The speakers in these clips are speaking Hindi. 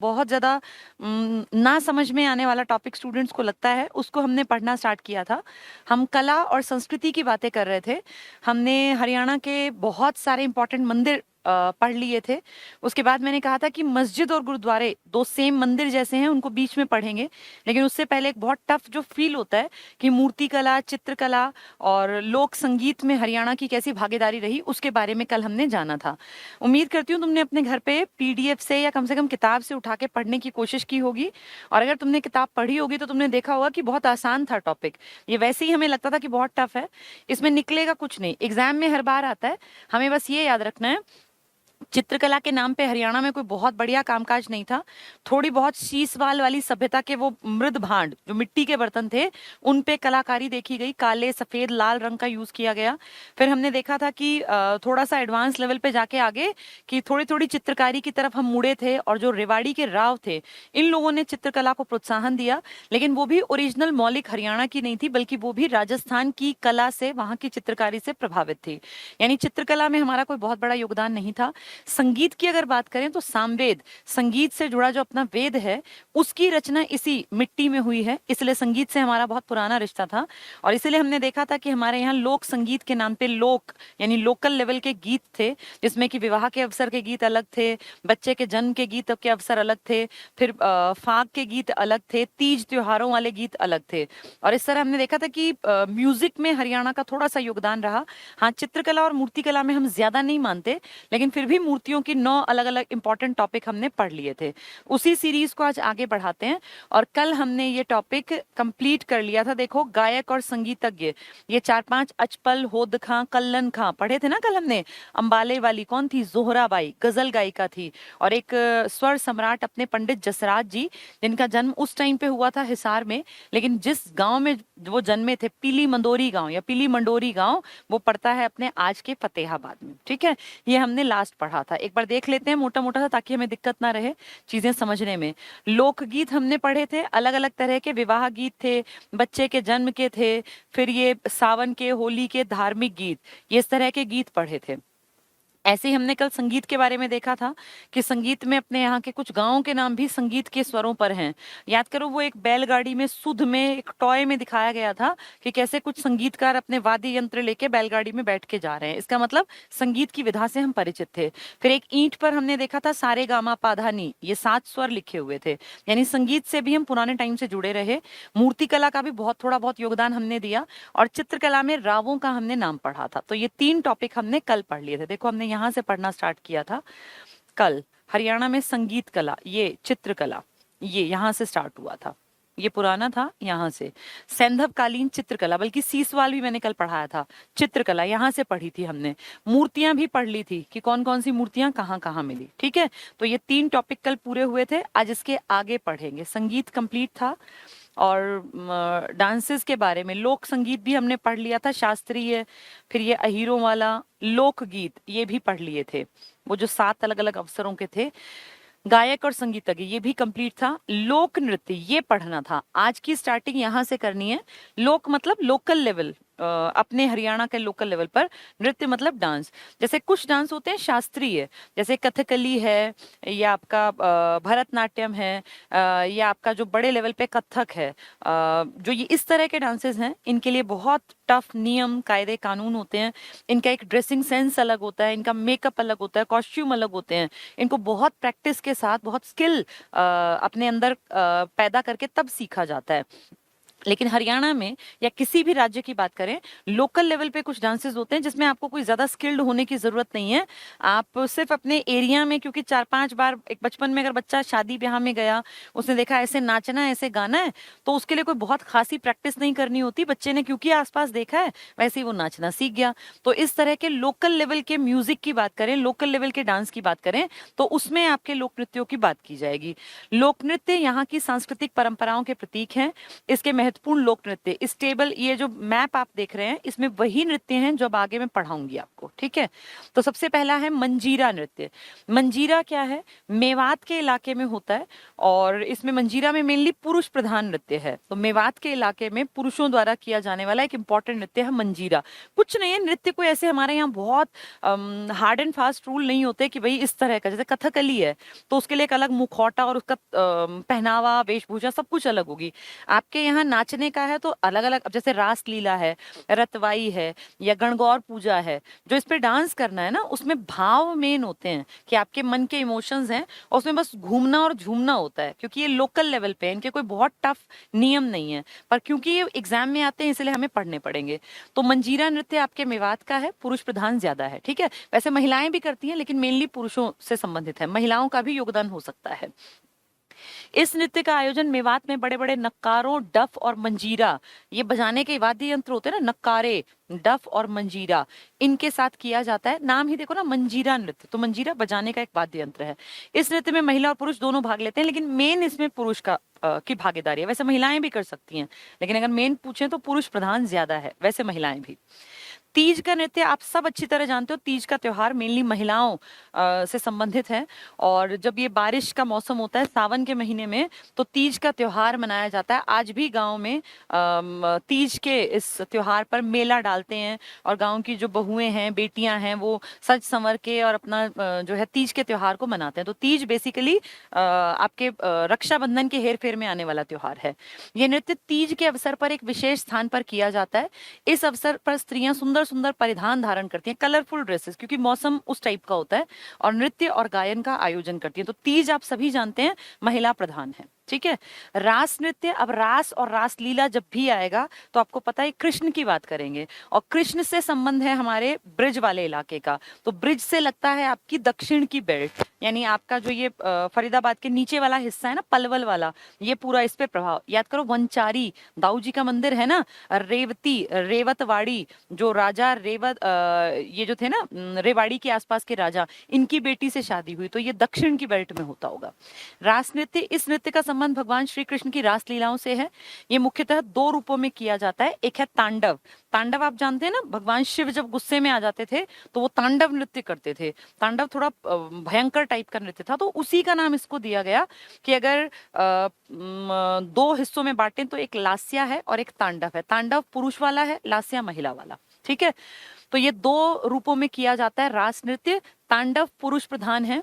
बहुत ज़्यादा ना समझ में आने वाला टॉपिक स्टूडेंट्स को लगता है, उसको हमने पढ़ना स्टार्ट किया था। हम कला और संस्कृति की बातें कर रहे थे। हमने हरियाणा के बहुत सारे इंपॉर्टेंट मंदिर पढ़ लिए थे। उसके बाद मैंने कहा था कि मस्जिद और गुरुद्वारे दो सेम मंदिर जैसे हैं, उनको बीच में पढ़ेंगे। लेकिन उससे पहले एक बहुत टफ जो फील होता है कि मूर्ति कला, चित्रकला और लोक संगीत में हरियाणा की कैसी भागीदारी रही, उसके बारे में कल हमने जाना था। उम्मीद करती हूँ तुमने अपने घर पे पीडीएफ से या कम से कम किताब से उठा के पढ़ने की कोशिश की होगी। और अगर तुमने किताब पढ़ी होगी तो तुमने देखा होगा कि बहुत आसान था टॉपिक। ये वैसे ही हमें लगता था कि बहुत टफ है, इसमें निकलेगा कुछ नहीं। एग्जाम में हर बार आता है, हमें बस ये याद रखना है चित्रकला के नाम पे हरियाणा में कोई बहुत बढ़िया कामकाज नहीं था। थोड़ी बहुत शीशवाल वाली सभ्यता के वो मृद भांड जो मिट्टी के बर्तन थे, उन पे कलाकारी देखी गई। काले, सफेद, लाल रंग का यूज किया गया। फिर हमने देखा था कि थोड़ा सा एडवांस लेवल पे जाके आगे कि थोड़ी थोड़ी चित्रकारी की तरफ हम मुड़े थे, और जो रेवाड़ी के राव थे, इन लोगों ने चित्रकला को प्रोत्साहन दिया। लेकिन वो भी ओरिजिनल मौलिक हरियाणा की नहीं थी, बल्कि वो भी राजस्थान की कला से, वहां की चित्रकारी से प्रभावित थी। यानी चित्रकला में हमारा कोई बहुत बड़ा योगदान नहीं था। संगीत की अगर बात करें तो सामवेद, संगीत से जुड़ा जो अपना वेद है, उसकी रचना इसी मिट्टी में हुई है। इसलिए संगीत से हमारा बहुत पुराना रिश्ता था। और इसीलिए हमने देखा था कि हमारे यहाँ लोक संगीत के नाम पे लोक यानी लोकल लेवल के गीत थे, जिसमें कि विवाह के अवसर के गीत अलग थे, बच्चे के जन्म के गीत के अवसर अलग थे, फिर फाग के गीत अलग थे, तीज त्योहारों वाले गीत अलग थे। और इस तरह हमने देखा था कि म्यूजिक में हरियाणा का थोड़ा सा योगदान रहा। हाँ, चित्रकला और मूर्तिकला में हम ज्यादा नहीं मानते, लेकिन फिर भी मूर्तियों की 9 अलग अलग इंपॉर्टेंट टॉपिक हमने पढ़ लिए थे। उसी सीरीज को आज आगे बढ़ाते हैं। और कल हमने ये टॉपिक कंप्लीट कर लिया था। देखो, गायक और संगीतज्ञ, ये 4-5 अचपल, होद खां, कल्लन खां पढ़े थे ना कल हमने। अंबाले वाली कौन थी? जोहराबाई, गजल गायिका थी। और एक स्वर सम्राट अपने पंडित जसराज जी, जिनका जन्म उस टाइम पे हुआ था हिसार में, लेकिन जिस गांव में वो जन्मे थे, पीली मंदोरी गांव या पीली मंडोरी गांव, वो पड़ता है अपने आज के फतेहाबाद में। ठीक है, ये हमने लास्ट पढ़ा था। एक बार देख लेते हैं मोटा मोटा सा, ताकि हमें दिक्कत ना रहे चीजें समझने में। लोकगीत हमने पढ़े थे, अलग अलग तरह के विवाह गीत थे, बच्चे के जन्म के थे, फिर ये सावन के, होली के धार्मिक गीत, ये इस तरह के गीत पढ़े थे। ऐसे ही हमने कल संगीत के बारे में देखा था कि संगीत में अपने यहाँ के कुछ गांवों के नाम भी संगीत के स्वरों पर हैं। याद करो, वो एक बैलगाड़ी में, सुध में, एक टॉय में दिखाया गया था कि कैसे कुछ संगीतकार अपने वाद्य यंत्र लेके बैलगाड़ी में बैठ के जा रहे हैं। इसका मतलब संगीत की विधा से हम परिचित थे। फिर एक ईंट पर हमने देखा था सारे गामा पाधानी, ये 7 स्वर लिखे हुए थे। यानी संगीत से भी हम पुराने टाइम से जुड़े रहे। मूर्तिकला का भी बहुत थोड़ा बहुत योगदान हमने दिया। और चित्रकला में रावों का हमने नाम पढ़ा था। तो ये 3 टॉपिक हमने कल पढ़ लिए थे। देखो, हमने यहां से पढ़ना स्टार्ट किया था कल। हरियाणा में संगीत कला, ये चित्रकला, ये यहां से स्टार्ट हुआ था। ये पुराना था यहां से। सैंधव कालीन चित्रकला, बल्कि सीसवाल भी मैंने कल पढ़ाया था। चित्रकला यहां से पढ़ी थी हमने। मूर्तियां भी पढ़ ली थी कि कौन कौन सी मूर्तियां कहाँ कहाँ मिली। ठीक है, तो ये 3 टॉपिक कल पूरे हुए थे। आज इसके आगे पढ़ेंगे। संगीत कंप्लीट था। और डांसेस के बारे में, लोक संगीत भी हमने पढ़ लिया था, शास्त्रीय, फिर ये अहीरों वाला, लोकगीत ये भी पढ़ लिए थे, वो जो 7 अलग अलग अवसरों के थे। गायक और संगीतज्ञ ये भी कंप्लीट था। लोक नृत्य ये पढ़ना था। आज की स्टार्टिंग यहाँ से करनी है। लोक मतलब लोकल लेवल, अपने हरियाणा के लोकल लेवल पर। नृत्य मतलब डांस। जैसे कुछ डांस होते हैं शास्त्रीय, जैसे कथकली है, या आपका भरतनाट्यम है, या आपका जो बड़े लेवल पे कथक है, जो ये इस तरह के डांसेस हैं, इनके लिए बहुत टफ नियम, कायदे, कानून होते हैं। इनका एक ड्रेसिंग सेंस अलग होता है, इनका मेकअप अलग होता है, कॉस्ट्यूम अलग होते हैं। इनको बहुत प्रैक्टिस के साथ, बहुत स्किल अपने अंदर पैदा करके तब सीखा जाता है। लेकिन हरियाणा में या किसी भी राज्य की बात करें, लोकल लेवल पे कुछ डांसेस होते हैं जिसमें आपको कोई ज्यादा स्किल्ड होने की जरूरत नहीं है। आप सिर्फ अपने एरिया में, क्योंकि 4-5 बार एक बचपन में अगर बच्चा शादी ब्याह में गया, उसने देखा ऐसे नाचना है, ऐसे गाना है, तो उसके लिए कोई बहुत खासी प्रैक्टिस नहीं करनी होती। बच्चे ने क्योंकि आसपास देखा है, वैसे ही वो नाचना सीख गया। तो इस तरह के लोकल लेवल के म्यूजिक की बात करें, लोकल लेवल के डांस की बात करें, तो उसमें आपके लोक नृत्यों की बात की जाएगी। लोक नृत्य यहाँ की सांस्कृतिक परंपराओं के प्रतीक हैं। इसके महत्वपूर्ण लोक नृत्य। इस टेबल, ये जो मैप आप देख रहे हैं, इसमें वही नृत्य हैं जो अब आगे मैं पढ़ाऊंगी आपको, ठीक है। तो सबसे पहला है मंजीरा नृत्य। मंजीरा क्या है? मेवात के इलाके में होता है और इसमें मंजीरा में मेनली पुरुष प्रधान नृत्य है। तो मेवात के इलाके में पुरुषों द्वारा किया जाने वाला एक इंपॉर्टेंट नृत्य है मंजीरा। कुछ नहीं है, नृत्य कोई ऐसे हमारे यहाँ बहुत हार्ड एंड फास्ट रूल नहीं होते कि भाई इस तरह का, जैसे कथकली है तो उसके लिए एक अलग मुखौटा और उसका पहनावा, वेशभूषा सब कुछ अलग होगी। आपके यहाँ नाचने का है तो अलग अलग, अब जैसे रास लीला है, रतवाई है या गणगौर पूजा है, जो इस पे डांस करना है ना, उसमें भाव मेन होते हैं कि आपके मन के इमोशंस हैं और उसमें बस घूमना और झूमना होता है, क्योंकि ये लोकल लेवल पे है, इनके कोई बहुत टफ नियम नहीं है, पर क्योंकि ये एग्जाम में आते हैं इसलिए हमें पढ़ने पड़ेंगे। तो मंजीरा नृत्य आपके मेवात का है, पुरुष प्रधान ज्यादा है, ठीक है। वैसे महिलाएं भी करती हैं लेकिन मेनली पुरुषों से संबंधित है, महिलाओं का भी योगदान हो सकता है। इस नृत्य का आयोजन मेवात में बड़े बड़े नक्कारों, डफ और मंजीरा, ये बजाने के वाद्य यंत्र होते हैं ना, नक्कारे, डफ और मंजीरा, इनके साथ किया जाता है। नाम ही देखो ना, मंजीरा नृत्य, तो मंजीरा बजाने का एक वाद्य यंत्र है। इस नृत्य में महिला और पुरुष दोनों भाग लेते हैं, लेकिन मेन इसमें पुरुष का की भागीदारी है। वैसे महिलाएं भी कर सकती हैं, लेकिन अगर मेन पूछें तो पुरुष प्रधान ज्यादा है, वैसे महिलाएं भी। तीज का नृत्य आप सब अच्छी तरह जानते हो, तीज का त्योहार मेनली महिलाओं से संबंधित है। और जब ये बारिश का मौसम होता है सावन के महीने में, तो तीज का त्योहार मनाया जाता है। आज भी गांव में तीज के इस त्योहार पर मेला डालते हैं और गांव की जो बहुएं हैं, बेटियां हैं, वो सज संवर के और अपना जो है तीज के त्योहार को मनाते हैं। तो तीज बेसिकली आपके रक्षाबंधन के हेर फेर में आने वाला त्योहार है। ये नृत्य तीज के अवसर पर एक विशेष स्थान पर किया जाता है। इस अवसर पर स्त्रियां सुंदर सुंदर परिधान धारण करती हैं, कलरफुल ड्रेसेस, क्योंकि मौसम उस टाइप का होता है, और नृत्य और गायन का आयोजन करती हैं। तो तीज आप सभी जानते हैं महिला प्रधान है, ठीक है। रास नृत्य, अब रास और रास लीला जब भी आएगा तो आपको पता है कृष्ण की बात करेंगे, और कृष्ण से संबंध है हमारे ब्रिज वाले इलाके का। तो ब्रिज से लगता है आपकी दक्षिण की बेल्ट, यानी आपका जो ये फरीदाबाद के नीचे वाला हिस्सा है ना, पलवल वाला, ये पूरा इस पे प्रभाव। याद करो, वंचारी दाऊ जी का मंदिर है ना, रेवती, रेवतवाड़ी, जो राजा रेवत ये जो थे ना रेवाड़ी के आसपास के राजा, इनकी बेटी से शादी हुई, तो ये दक्षिण की बेल्ट में होता होगा। रास नृत्य, इस नृत्य का संबंध भगवान श्री कृष्ण की रास लीलाओं से है। ये मुख्यतः दो रूपों में किया जाता है। एक है तांडव। तांडव आप जानते हैं ना, भगवान शिव जब गुस्से में आ जाते थे तो वो तांडव नृत्य करते थे। तांडव थोड़ा भयंकर टाइप का नृत्य था, तो उसी का नाम इसको दिया गया कि अगर दो हिस्सों में बांटे तो एक लास्या है और एक तांडव है। तांडव पुरुष वाला है, लास्या महिला वाला, ठीक है। तो ये दो रूपों में किया जाता है रास नृत्य। तांडव पुरुष प्रधान है,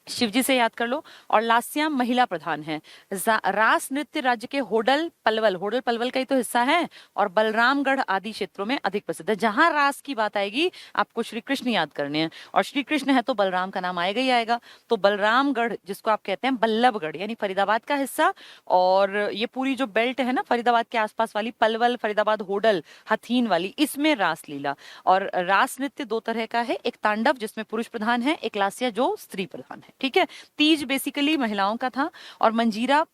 शिवजी से याद कर लो, और लास्या महिला प्रधान है। रास नृत्य राज्य के होडल पलवल, होडल पलवल का ही तो हिस्सा है, और बलरामगढ़ आदि क्षेत्रों में अधिक प्रसिद्ध है। जहां रास की बात आएगी आपको श्री कृष्ण याद करने हैं, और श्री कृष्ण है तो बलराम का नाम आएगा ही आएगा। तो बलरामगढ़, जिसको आप कहते हैं बल्लभगढ़, यानी फरीदाबाद का हिस्सा, और ये पूरी जो बेल्ट है ना फरीदाबाद के आसपास वाली, पलवल, फरीदाबाद, होडल, हथीन वाली, इसमें रास लीला। और रास नृत्य दो तरह का है, एक तांडव जिसमें पुरुष प्रधान है, एक लास्या जो स्त्री प्रधान है, ठीक है। तीज बेसिकली महिलाओं का था, और मंजीरा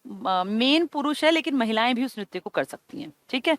मेन पुरुष है, लेकिन महिलाएं भी उस नृत्य को कर सकती हैं, ठीक है।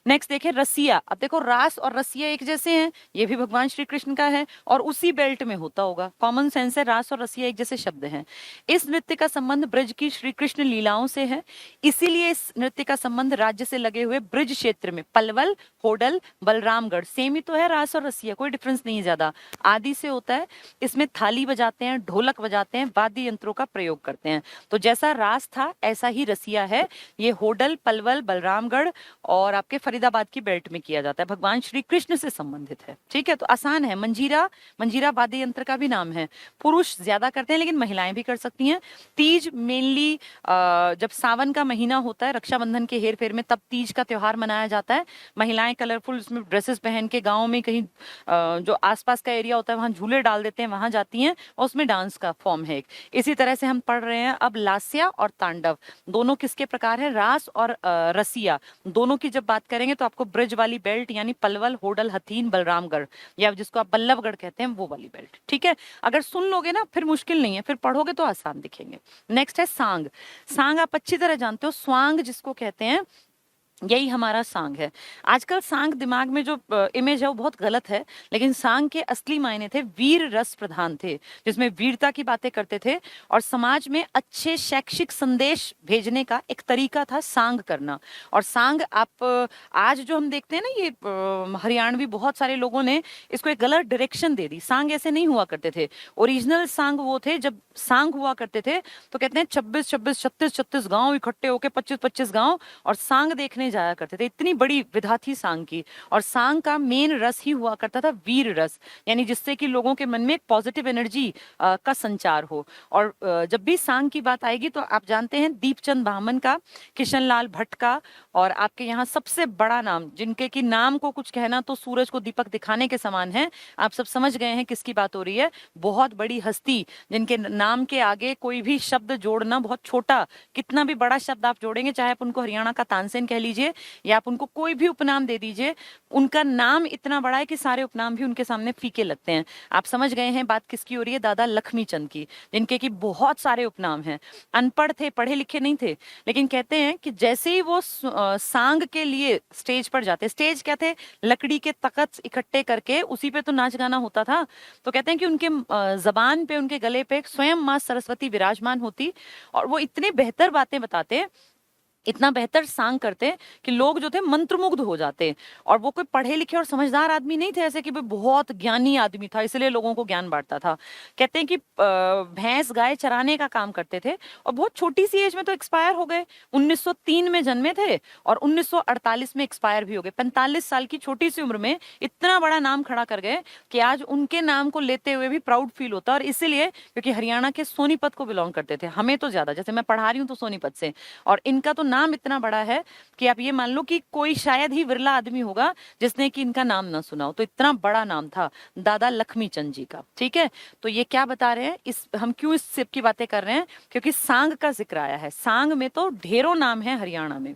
नेक्स्ट देखें रसिया। अब देखो, रास और रसिया एक जैसे हैं, ये भी भगवान श्री कृष्ण का है और उसी बेल्ट में होता होगा, कॉमन सेंस है, रास और रसिया एक जैसे शब्द हैं। इस नृत्य का संबंध ब्रज की श्री कृष्ण लीलाओं से है, इसीलिए इस नृत्य का संबंध राज्य से लगे हुए ब्रज क्षेत्र में, पलवल, होडल, बलरामगढ़, सेम ही तो है रास और रसिया, कोई डिफरेंस नहीं है ज्यादा, आदि से होता है। इसमें थाली बजाते हैं, ढोलक बजाते हैं, वाद्य यंत्रों का प्रयोग करते हैं। तो जैसा रास था ऐसा ही रसिया है। ये होडल, पलवल, बलरामगढ़ और आपके फरीदाबाद की बेल्ट में किया जाता है, भगवान श्री कृष्ण से संबंधित है, ठीक है। तो आसान है। मंजीरा, मंजीरा वाद्य यंत्र का भी नाम है। पुरुष ज्यादा करते हैं लेकिन महिलाएं भी कर सकती हैं। तीज मेनली जब सावन का महीना होता है, रक्षाबंधन के हेर फेर में, तब तीज का त्योहार मनाया जाता है। महिलाएं कलरफुल उसमें ड्रेसेस पहन के गाँव में कहीं जो आसपास का एरिया होता है वहां झूले डाल देते हैं, वहां जाती हैं, और उसमें डांस का फॉर्म है एक। इसी तरह से हम पढ़ रहे हैं अब लास्या और तांडव, दोनों किसके प्रकार है, रास और रसिया, दोनों की जब बात करेंगे तो आपको ब्रज वाली बेल्ट, यानी पलवल, होडल, हथीन, बलरामगढ़, या जिसको आप बल्लभगढ़ कहते हैं, वो वाली बेल्ट, ठीक है। अगर सुन लोगे ना फिर मुश्किल नहीं है, फिर पढ़ोगे तो आसान दिखेंगे। नेक्स्ट है सांग। सांग आप अच्छी तरह जानते हो, स्वांग जिसको कहते हैं, यही हमारा सांग है। आजकल सांग दिमाग में जो इमेज है वो बहुत गलत है, लेकिन सांग के असली मायने थे वीर रस प्रधान थे, जिसमें वीरता की बातें करते थे और समाज में अच्छे शैक्षिक संदेश भेजने का एक तरीका था सांग करना। और सांग आप आज जो हम देखते हैं ना, ये हरियाणवी बहुत सारे लोगों ने इसको एक गलत डायरेक्शन दे दी। सांग ऐसे नहीं हुआ करते थे। ओरिजिनल सांग वो थे, जब सांग हुआ करते थे तो कहते हैं 26-26, 36-36 गांव इकट्ठे होके 25-25 गांव और सांग देखने जाया करते थे। इतनी बड़ी विधा थी सांग की। और सांग का मेन रस ही हुआ करता था वीर रस, यानी जिससे कि लोगों के मन में एक पॉजिटिव एनर्जी का संचार हो। और जब भी सांग की बात आएगी तो आप जानते हैं दीपचंद बर्मन का, किशन लाल भट्ट का, और आपके यहाँ सबसे बड़ा नाम, जिनके की नाम को कुछ कहना तो सूरज को दीपक दिखाने के समान है। आप सब समझ गए हैं किसकी बात हो रही है। बहुत बड़ी हस्ती, जिनके नाम के आगे कोई भी शब्द जोड़ना बहुत छोटा, कितना भी बड़ा शब्द आप जोड़ेंगे, चाहे आप उनको हरियाणा का तानसेन कह लीजिए या आप उनको कोई भी उपनाम दे दीजिए, उनका नाम इतना बड़ा है कि सारे उपनाम भी उनके सामने फीके लगते हैं। आप समझ गए हैं बात किसकी हो रही है, दादा लक्ष्मी चंद की, जिनके की बहुत सारे उपनाम हैं। अनपढ़ थे, पढ़े लिखे नहीं थे, लेकिन कहते हैं कि जैसे ही वो सांग के लिए स्टेज पर जाते, स्टेज क्या थे, लकड़ी के तख्त इकट्ठे करके उसी पे तो नाच गाना होता था, तो कहते हैं कि उनके जबान पे, उनके गले पे स्वयं माँ सरस्वती विराजमान होती और वो इतने बेहतर बातें बताते, इतना बेहतर सांग करते कि लोग जो थे मंत्रमुग्ध हो जाते। और वो कोई पढ़े लिखे और समझदार आदमी नहीं थे, ऐसे कि भाई बहुत ज्ञानी आदमी था इसलिए लोगों को ज्ञान बांटता था। कहते हैं कि भैंस गाय चराने का काम करते थे और बहुत छोटी सी एज में तो एक्सपायर हो गए। 1903 में जन्मे थे और 1948 में एक्सपायर भी हो गए। 45 साल की छोटी सी उम्र में इतना बड़ा नाम खड़ा कर गए कि आज उनके नाम को लेते हुए भी प्राउड फील होता है। और इसीलिए क्योंकि हरियाणा के सोनीपत को बिलोंग करते थे, हमें तो ज्यादा, जैसे मैं पढ़ा रही हूँ तो सोनीपत से, और इनका तो नाम इतना बड़ा है कि आप ये मान लो कि कोई शायद ही विरला आदमी होगा जिसने कि इनका नाम ना सुना हो। तो इतना बड़ा नाम था दादा लक्ष्मी चंद जी का। ठीक है, तो ये क्या बता रहे हैं, इस हम क्यों इस सिप की बातें कर रहे हैं, क्योंकि सांग का जिक्र आया है। सांग में तो ढेरों नाम है हरियाणा में।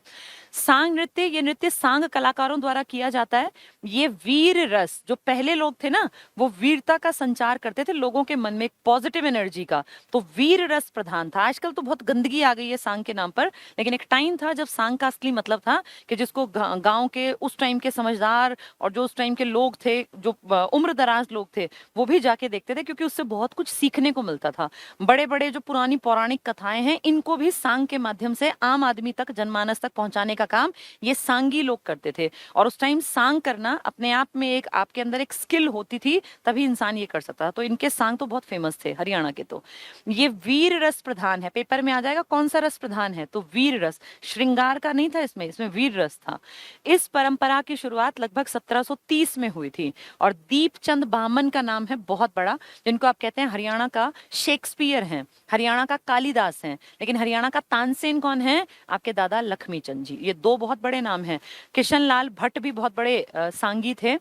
सांग नृत्य, ये नृत्य सांग कलाकारों द्वारा किया जाता है। ये वीर रस, जो पहले लोग थे ना, वो वीरता का संचार करते थे लोगों के मन में, एक पॉजिटिव एनर्जी का, तो वीर रस प्रधान था। आजकल तो बहुत गंदगी आ गई है सांग के नाम पर, लेकिन एक टाइम था जब सांग का असली मतलब था कि जिसको गांव के उस टाइम के समझदार और जो उस टाइम के लोग थे, जो उम्र दराज लोग थे, वो भी जाके देखते थे, क्योंकि उससे बहुत कुछ सीखने को मिलता था। बड़े बड़े जो पुरानी पौराणिक कथाएं हैं, इनको भी सांग के माध्यम से आम आदमी तक, जनमानस तक पहुंचाने का काम ये सांगी लोग करते थे। और उस टाइम सांग करना अपने आप में एक, आपके अंदर एक स्किल होती थी, तभी इंसान ये कर सकता था। तो इनके सांग तो बहुत फेमस थे हरियाणा के। तो ये वीर रस प्रधान है, पेपर में आ जाएगा कौन सा रस प्रधान है, तो वीर रस। श्रृंगार का नहीं था इसमें, इसमें वीर रस था। इस परंपरा की शुरुआत लगभग 1730 में हुई थी। और दीपचंद बर्मन का नाम है बहुत बड़ा, जिनको आप कहते हैं हरियाणा का शेक्सपियर हैं, हरियाणा का कालिदास हैं, लेकिन हरियाणा का तानसेन कौन है, आपके दादा लक्ष्मी चंद जी। ये दो बहुत बड़े नाम हैं। किशन लाल भट्ट भी बहुत बड़े सांगी थे,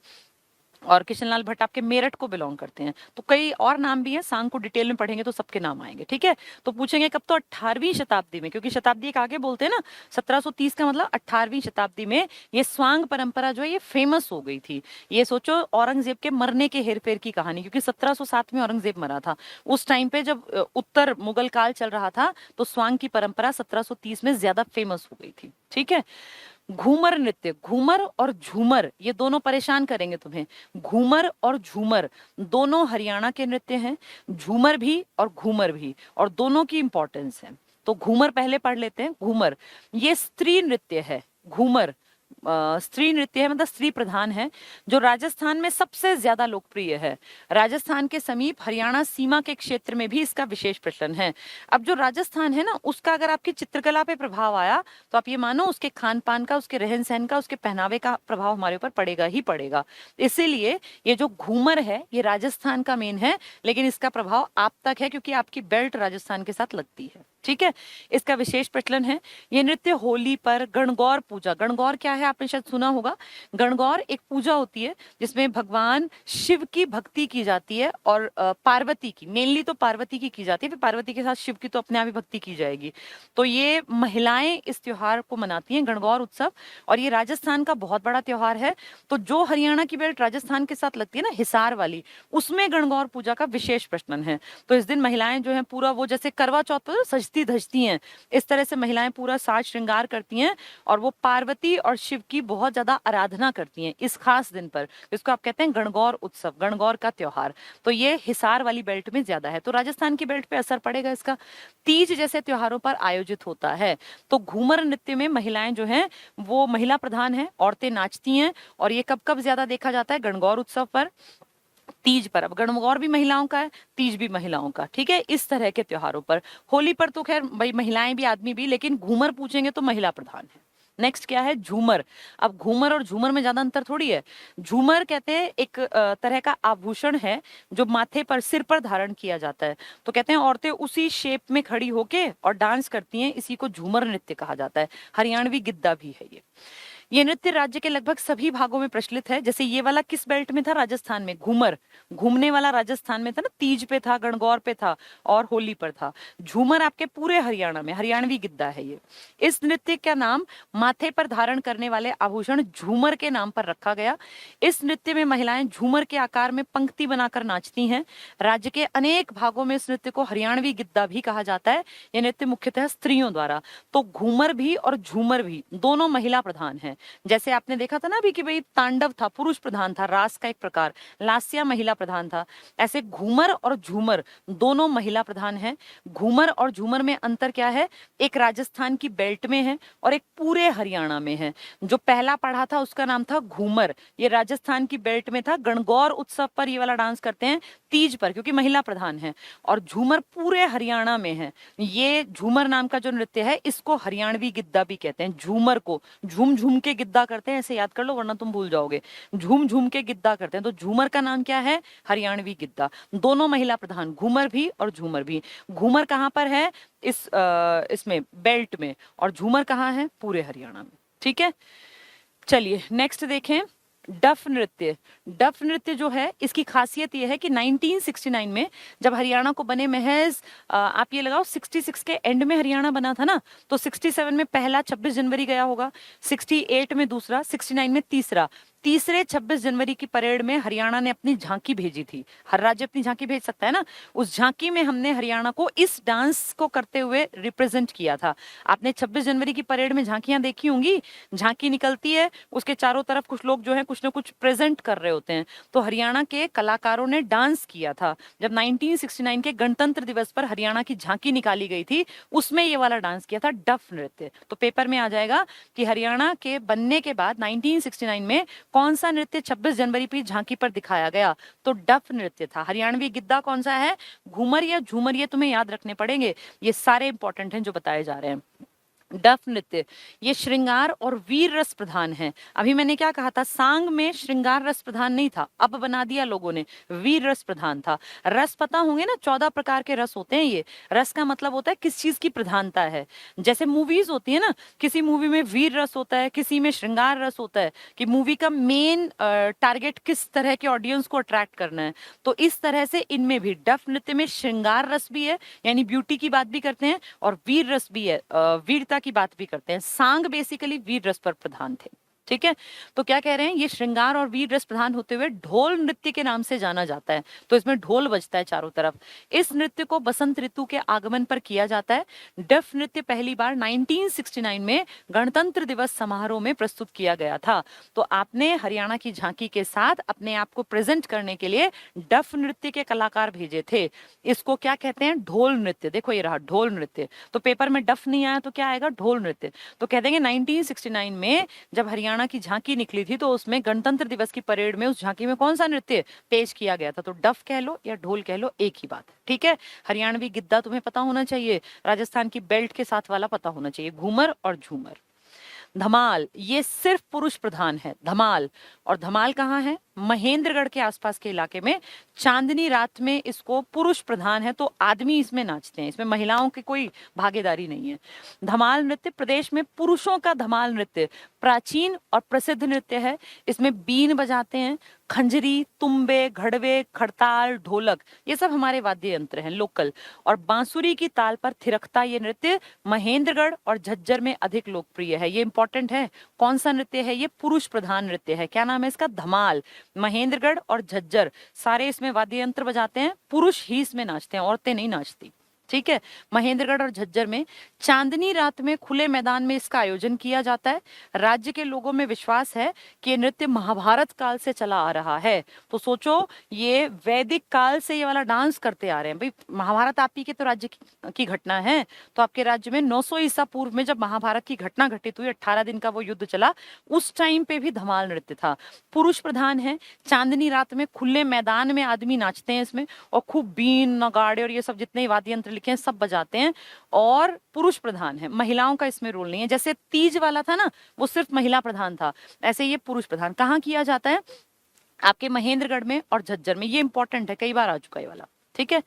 और किशन लाल भट्ट आपके मेरठ को बिलोंग करते हैं। तो कई और नाम भी हैं, सांग को डिटेल में पढ़ेंगे तो सबके नाम आएंगे। ठीक है, तो पूछेंगे कब, तो 18वीं शताब्दी में, क्योंकि शताब्दी एक आगे बोलते हैं ना, 1730 का मतलब 18वीं शताब्दी में ये स्वांग परंपरा जो है ये फेमस हो गई थी। ये सोचो औरंगजेब के मरने के हेरफेर की कहानी, क्योंकि 1707 में औरंगजेब मरा था। उस टाइम पे जब उत्तर मुगल काल चल रहा था, तो स्वांग की परंपरा 1730 में ज्यादा फेमस हो गई थी। ठीक है, घूमर नृत्य, घूमर और झूमर ये दोनों परेशान करेंगे तुम्हें। घूमर और झूमर दोनों हरियाणा के नृत्य हैं, झूमर भी और घूमर भी, और दोनों की इंपॉर्टेंस है। तो घूमर पहले पढ़ लेते हैं। घूमर ये स्त्री नृत्य है। घूमर स्त्री नृत्य है, मतलब स्त्री प्रधान है, जो राजस्थान में सबसे ज्यादा लोकप्रिय है। राजस्थान के समीप हरियाणा सीमा के क्षेत्र में भी इसका विशेष प्रचलन है। अब जो राजस्थान है ना, उसका अगर आपकी चित्रकला पे प्रभाव आया तो आप ये मानो उसके खान पान का, उसके रहन सहन का, उसके पहनावे का प्रभाव हमारे ऊपर पड़ेगा ही पड़ेगा। इसीलिए ये जो घूमर है ये राजस्थान का मेन है, लेकिन इसका प्रभाव आप तक है क्योंकि आपकी बेल्ट राजस्थान के साथ लगती है। ठीक है, इसका विशेष प्रचलन है। ये नृत्य होली पर, गणगौर पूजा, गणगौर क्या है आपने शायद सुना होगा। गणगौर एक पूजा होती है जिसमें भगवान शिव की भक्ति की जाती है और पार्वती की, मेनली तो पार्वती की जाती है, फिर पार्वती के साथ शिव की तो अपने आप ही भक्ति की जाएगी। तो ये महिलाएं इस त्योहार को मनाती हैं, गणगौर उत्सव, और ये राजस्थान का बहुत बड़ा त्योहार है। तो जो हरियाणा की बेल्ट राजस्थान के साथ लगती है ना, हिसार वाली, उसमें गणगौर पूजा का विशेष प्रचलन है। तो इस दिन महिलाएं जो है पूरा वो जैसे करवा चौथ पर सजती सजती धजती हैं, इस तरह से महिलाएं पूरा साज श्रृंगार करती हैं और वो पार्वती और शिव की बहुत ज्यादा आराधना करती हैं इस खास दिन पर, इसको आप कहते हैं गणगौर उत्सव, गणगौर का त्योहार। तो ये हिसार वाली बेल्ट में ज्यादा है, तो राजस्थान की बेल्ट पे असर पड़ेगा इसका। तीज जैसे त्योहारों पर आयोजित होता है। तो घूमर नृत्य में महिलाएं जो हैं वो महिला प्रधान है, औरतें नाचती हैं, और ये कब कब ज्यादा देखा जाता है, गणगौर उत्सव पर, तीज पर। अब गणगौर भी महिलाओं का है, तीज भी महिलाओं का, ठीक है, इस तरह के त्योहारों पर। होली पर तो खैर भाई महिलाएं भी आदमी भी, लेकिन घूमर पूछेंगे तो महिला प्रधान है। नेक्स्ट क्या है, झूमर। अब घूमर और झूमर में ज्यादा अंतर थोड़ी है। झूमर कहते हैं एक तरह का आभूषण है जो माथे पर, सिर पर धारण किया जाता है। तो कहते हैं औरतें उसी शेप में खड़ी होके और डांस करती हैं, इसी को झूमर नृत्य कहा जाता है। हरियाणवी गिद्दा भी है ये नृत्य राज्य के लगभग सभी भागों में प्रचलित है। जैसे ये वाला किस बेल्ट में था, राजस्थान में, घूमर, घूमने वाला राजस्थान में था ना, तीज पे था, गणगौर पे था और होली पर था। झूमर आपके पूरे हरियाणा में, हरियाणवी गिद्दा है ये। इस नृत्य का नाम माथे पर धारण करने वाले आभूषण झूमर के नाम पर रखा गया। इस नृत्य में महिलाएं झूमर के आकार में पंक्ति बनाकर नाचती हैं। राज्य के अनेक भागों में इस नृत्य को हरियाणवी गिद्दा भी कहा जाता है। यह नृत्य मुख्यतः स्त्रियों द्वारा, तो घूमर भी और झूमर भी दोनों महिला प्रधान है। जैसे आपने देखा था ना अभी कि भाई तांडव था पुरुष प्रधान था, रास का एक प्रकार, लास्या महिला प्रधान था, ऐसे घूमर और झूमर दोनों महिला प्रधान है। घूमर और झूमर में अंतर क्या है, एक राजस्थान की बेल्ट में है और एक पूरे हरियाणा में है। जो पहला पढ़ा था उसका नाम था घूमर, ये राजस्थान की बेल्ट में था। गणगौर उत्सव पर ये वाला डांस करते हैं, तीज पर, क्योंकि महिला प्रधान है। और झूमर पूरे हरियाणा में है। ये झूमर नाम का जो नृत्य है इसको हरियाणवी गिद्दा भी कहते हैं। झूमर को झूम झूम के गिद्दा करते हैं, ऐसे याद कर लो वरना तुम भूल जाओगे। झूम झूम के गिद्दा करते हैं, तो झूमर का नाम क्या है, हरियाणवी गिद्दा। दोनों महिला प्रधान, घूमर भी और झूमर भी। घूमर कहाँ पर है, इसमें बेल्ट में, और झूमर कहाँ है, पूरे हरियाणा में। ठीक है, चलिए नेक्स्ट देखें, डफ नृत्य। डफ नृत्य जो है इसकी खासियत ये है कि 1969 में जब हरियाणा को बने महज आप ये लगाओ 66 के एंड में हरियाणा बना था ना, तो 67 में पहला 26 जनवरी गया होगा, 68 में दूसरा, 69 में तीसरा। तीसरे 26 जनवरी की परेड में हरियाणा ने अपनी झांकी भेजी थी। हर राज्य अपनी झांकी भेज सकता है ना, उस झांकी में हमने हरियाणा को इस डांस को करते हुए रिप्रेजेंट किया था। आपने 26 जनवरी की परेड में झांकियां देखी होंगी, झांकी निकलती है, उसके चारों तरफ कुछ लोग जो है कुछ ना कुछ प्रेजेंट कर रहे होते हैं। तो हरियाणा के कलाकारों ने डांस किया था जब 1969 के गणतंत्र दिवस पर हरियाणा की झांकी निकाली गई थी, उसमें ये वाला डांस किया था, डफ नृत्य। तो पेपर में आ जाएगा कि हरियाणा के बनने के बाद 1969 में कौन सा नृत्य 26 जनवरी की झांकी पर दिखाया गया, तो डफ नृत्य था। हरियाणवी गिद्दा कौन सा है, घूमर या झूमर, ये तुम्हें याद रखने पड़ेंगे, ये सारे इंपॉर्टेंट हैं जो बताए जा रहे हैं। डफ नृत्य ये श्रृंगार और वीर रस प्रधान है। अभी मैंने क्या कहा था, सांग में श्रृंगार रस प्रधान नहीं था, अब बना दिया लोगों ने, वीर रस प्रधान था। रस पता होंगे ना, 14 प्रकार के रस होते हैं। ये रस का मतलब होता है किस चीज की प्रधानता है। जैसे मूवीज होती है ना, किसी मूवी में वीर रस होता है, किसी में श्रृंगार रस होता है, कि मूवी का मेन टारगेट किस तरह के ऑडियंस को अट्रैक्ट करना है। तो इस तरह से इनमें भी डफ नृत्य में श्रृंगार रस भी है, यानी ब्यूटी की बात भी करते हैं, और वीर रस भी है, वीरता की बात भी करते हैं। सांग बेसिकली वीर रस पर प्रधान थे। ठीक है, तो क्या कह रहे हैं, ये श्रृंगार और वीर रस प्रधान होते हुए ढोल नृत्य के नाम से जाना जाता है। तो इसमें ढोल बजता है चारों तरफ। इस नृत्य को बसंत ऋतु के आगमन पर किया जाता है। डफ नृत्य पहली बार 1969 में गणतंत्र दिवस समारोह में प्रस्तुत किया गया था। तो आपने हरियाणा की झांकी के साथ अपने आप को प्रेजेंट करने के लिए डफ नृत्य के कलाकार भेजे थे। इसको क्या कहते हैं, ढोल नृत्य। देखो ये रहा ढोल नृत्य। तो पेपर में डफ नहीं आया तो क्या आएगा, ढोल नृत्य। तो कह देंगे 1969 में जब हरियाणा की झांकी निकली थी तो उसमें गणतंत्र दिवस की परेड में उस झांकी में कौन सा नृत्य पेश किया गया था। तो डफ कह लो या ढोल कह लो, एक ही बात है। ठीक है, हरियाणवी गिद्दा तुम्हें पता होना चाहिए, राजस्थान की बेल्ट के साथ वाला पता होना चाहिए, घूमर और झूमर। धमाल ये सिर्फ पुरुष प्रधान है, धमाल। और धमाल कहाँ है, महेंद्रगढ़ के आसपास के इलाके में। चांदनी रात में इसको पुरुष प्रधान है, तो आदमी इसमें नाचते हैं, इसमें महिलाओं की कोई भागीदारी नहीं है। धमाल नृत्य प्रदेश में पुरुषों का धमाल नृत्य प्राचीन और प्रसिद्ध नृत्य है। इसमें बीन बजाते हैं, खंजरी, तुम्बे, घड़वे, खड़ताल, ढोलक, ये सब हमारे वाद्य यंत्र हैं लोकल। और बांसुरी की ताल पर थिरकता ये नृत्य महेंद्रगढ़ और झज्जर में अधिक लोकप्रिय है। ये इंपॉर्टेंट है, कौन सा नृत्य है, ये पुरुष प्रधान नृत्य है। क्या नाम है इसका, धमाल। महेंद्रगढ़ और झज्जर सारे इसमें वाद्य यंत्र बजाते हैं, पुरुष ही इसमें नाचते हैं, औरतें नहीं नाचती। ठीक है। महेंद्रगढ़ और झज्जर में चांदनी रात में खुले मैदान में इसका आयोजन किया जाता है। राज्य के लोगों में विश्वास है कि ये नृत्य महाभारत काल से चला आ रहा है। तो सोचो, ये वैदिक काल से ये वाला डांस करते आ रहे हैं। भाई महाभारत आप ही के तो राज्य की घटना है, तो आपके राज्य में 900 ईसा पूर्व में जब महाभारत की घटना घटित हुई, 18 दिन का वो युद्ध चला, उस टाइम पे भी धमाल नृत्य था। पुरुष प्रधान है। चांदनी रात में खुले मैदान में आदमी नाचते हैं इसमें, और खूब बीन नगाड़े और ये सब जितने वाद्य यंत्र लिखे हैं सब बजाते हैं, और पुरुष प्रधान है। महिलाओं का इसमें रोल नहीं है। जैसे तीज वाला था ना, वो सिर्फ महिला प्रधान था, ऐसे ये पुरुष प्रधान। कहाँ किया जाता है? आपके महेंद्रगढ़ में और झज्जर में। ये इंपॉर्टेंट है, कई बार आ चुका है ये वाला। ठीक है।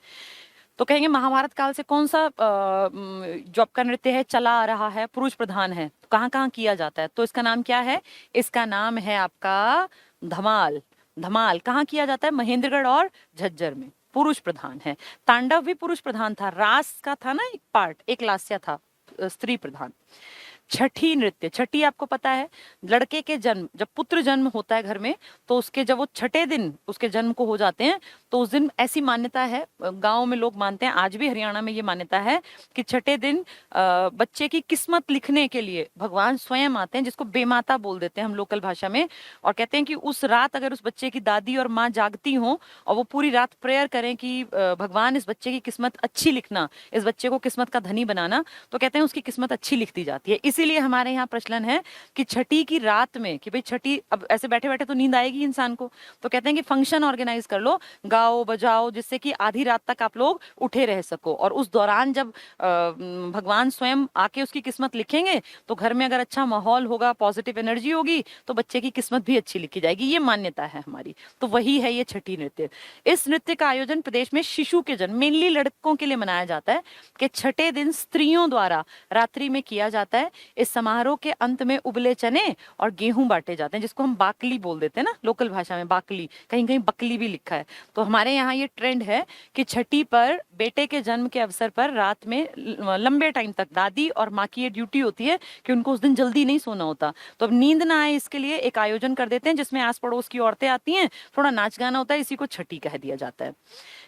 तो कहेंगे महाभारत काल से कौन सा जो आपका नृत्य है चला आ रहा है, पुरुष प्रधान है, तो कहाँ कहाँ किया जाता है? तो इसका नाम क्या है? इसका नाम है आपका धमाल। धमाल कहाँ किया जाता है? महेंद्रगढ़ और झज्जर में। पुरुष प्रधान है। तांडव भी पुरुष प्रधान था। रास का था ना एक पार्ट, एक लास्या था स्त्री प्रधान। छठी नृत्य। छठी आपको पता है, लड़के के जन्म, जब पुत्र जन्म होता है घर में, तो उसके जब वो छठे दिन उसके जन्म को हो जाते हैं, तो उस दिन ऐसी मान्यता है, गांव में लोग मानते हैं, आज भी हरियाणा में ये मान्यता है कि छठे दिन बच्चे की किस्मत लिखने के लिए भगवान स्वयं आते हैं, जिसको बेमाता बोल देते हैं हम लोकल भाषा में, और कहते हैं कि उस रात अगर उस बच्चे की दादी और माँ जागती हो और वो पूरी रात प्रेयर करें कि भगवान इस बच्चे की किस्मत अच्छी लिखना, इस बच्चे को किस्मत का धनी बनाना, तो कहते हैं उसकी किस्मत अच्छी लिखती जाती है। इसीलिए हमारे यहाँ प्रचलन है कि छठी की रात में, कि भाई छठी, अब ऐसे बैठे बैठे तो नींद आएगी इंसान को, तो कहते हैं कि फंक्शन ऑर्गेनाइज कर लो, गाओ बजाओ, जिससे कि आधी रात तक आप लोग उठे रह सको, और उस दौरान जब भगवान स्वयं आके उसकी किस्मत लिखेंगे, तो घर में अगर अच्छा माहौल होगा, पॉजिटिव एनर्जी होगी, तो बच्चे की किस्मत भी अच्छी लिखी जाएगी। ये मान्यता है हमारी। तो वही है ये छठी नृत्य। इस नृत्य का आयोजन प्रदेश में शिशु के जन्म, मेनली लड़कों के लिए मनाया जाता है, कि छठे दिन स्त्रियों द्वारा रात्रि में किया जाता है। इस समारोह के अंत में उबले चने और गेहूं बांटे जाते हैं, जिसको हम बाकली बोल देते हैं ना लोकल भाषा में, बाकली, कहीं कहीं बकली भी लिखा है। तो हमारे यहाँ ये ट्रेंड है कि छठी पर बेटे के जन्म के अवसर पर रात में लंबे टाइम तक दादी और माँ की ये ड्यूटी होती है कि उनको उस दिन जल्दी नहीं सोना होता, तो अब नींद ना आए इसके लिए एक आयोजन कर देते हैं, जिसमें आस पड़ोस की औरतें आती हैं, थोड़ा नाच गाना होता है, इसी को छठी कह दिया जाता है।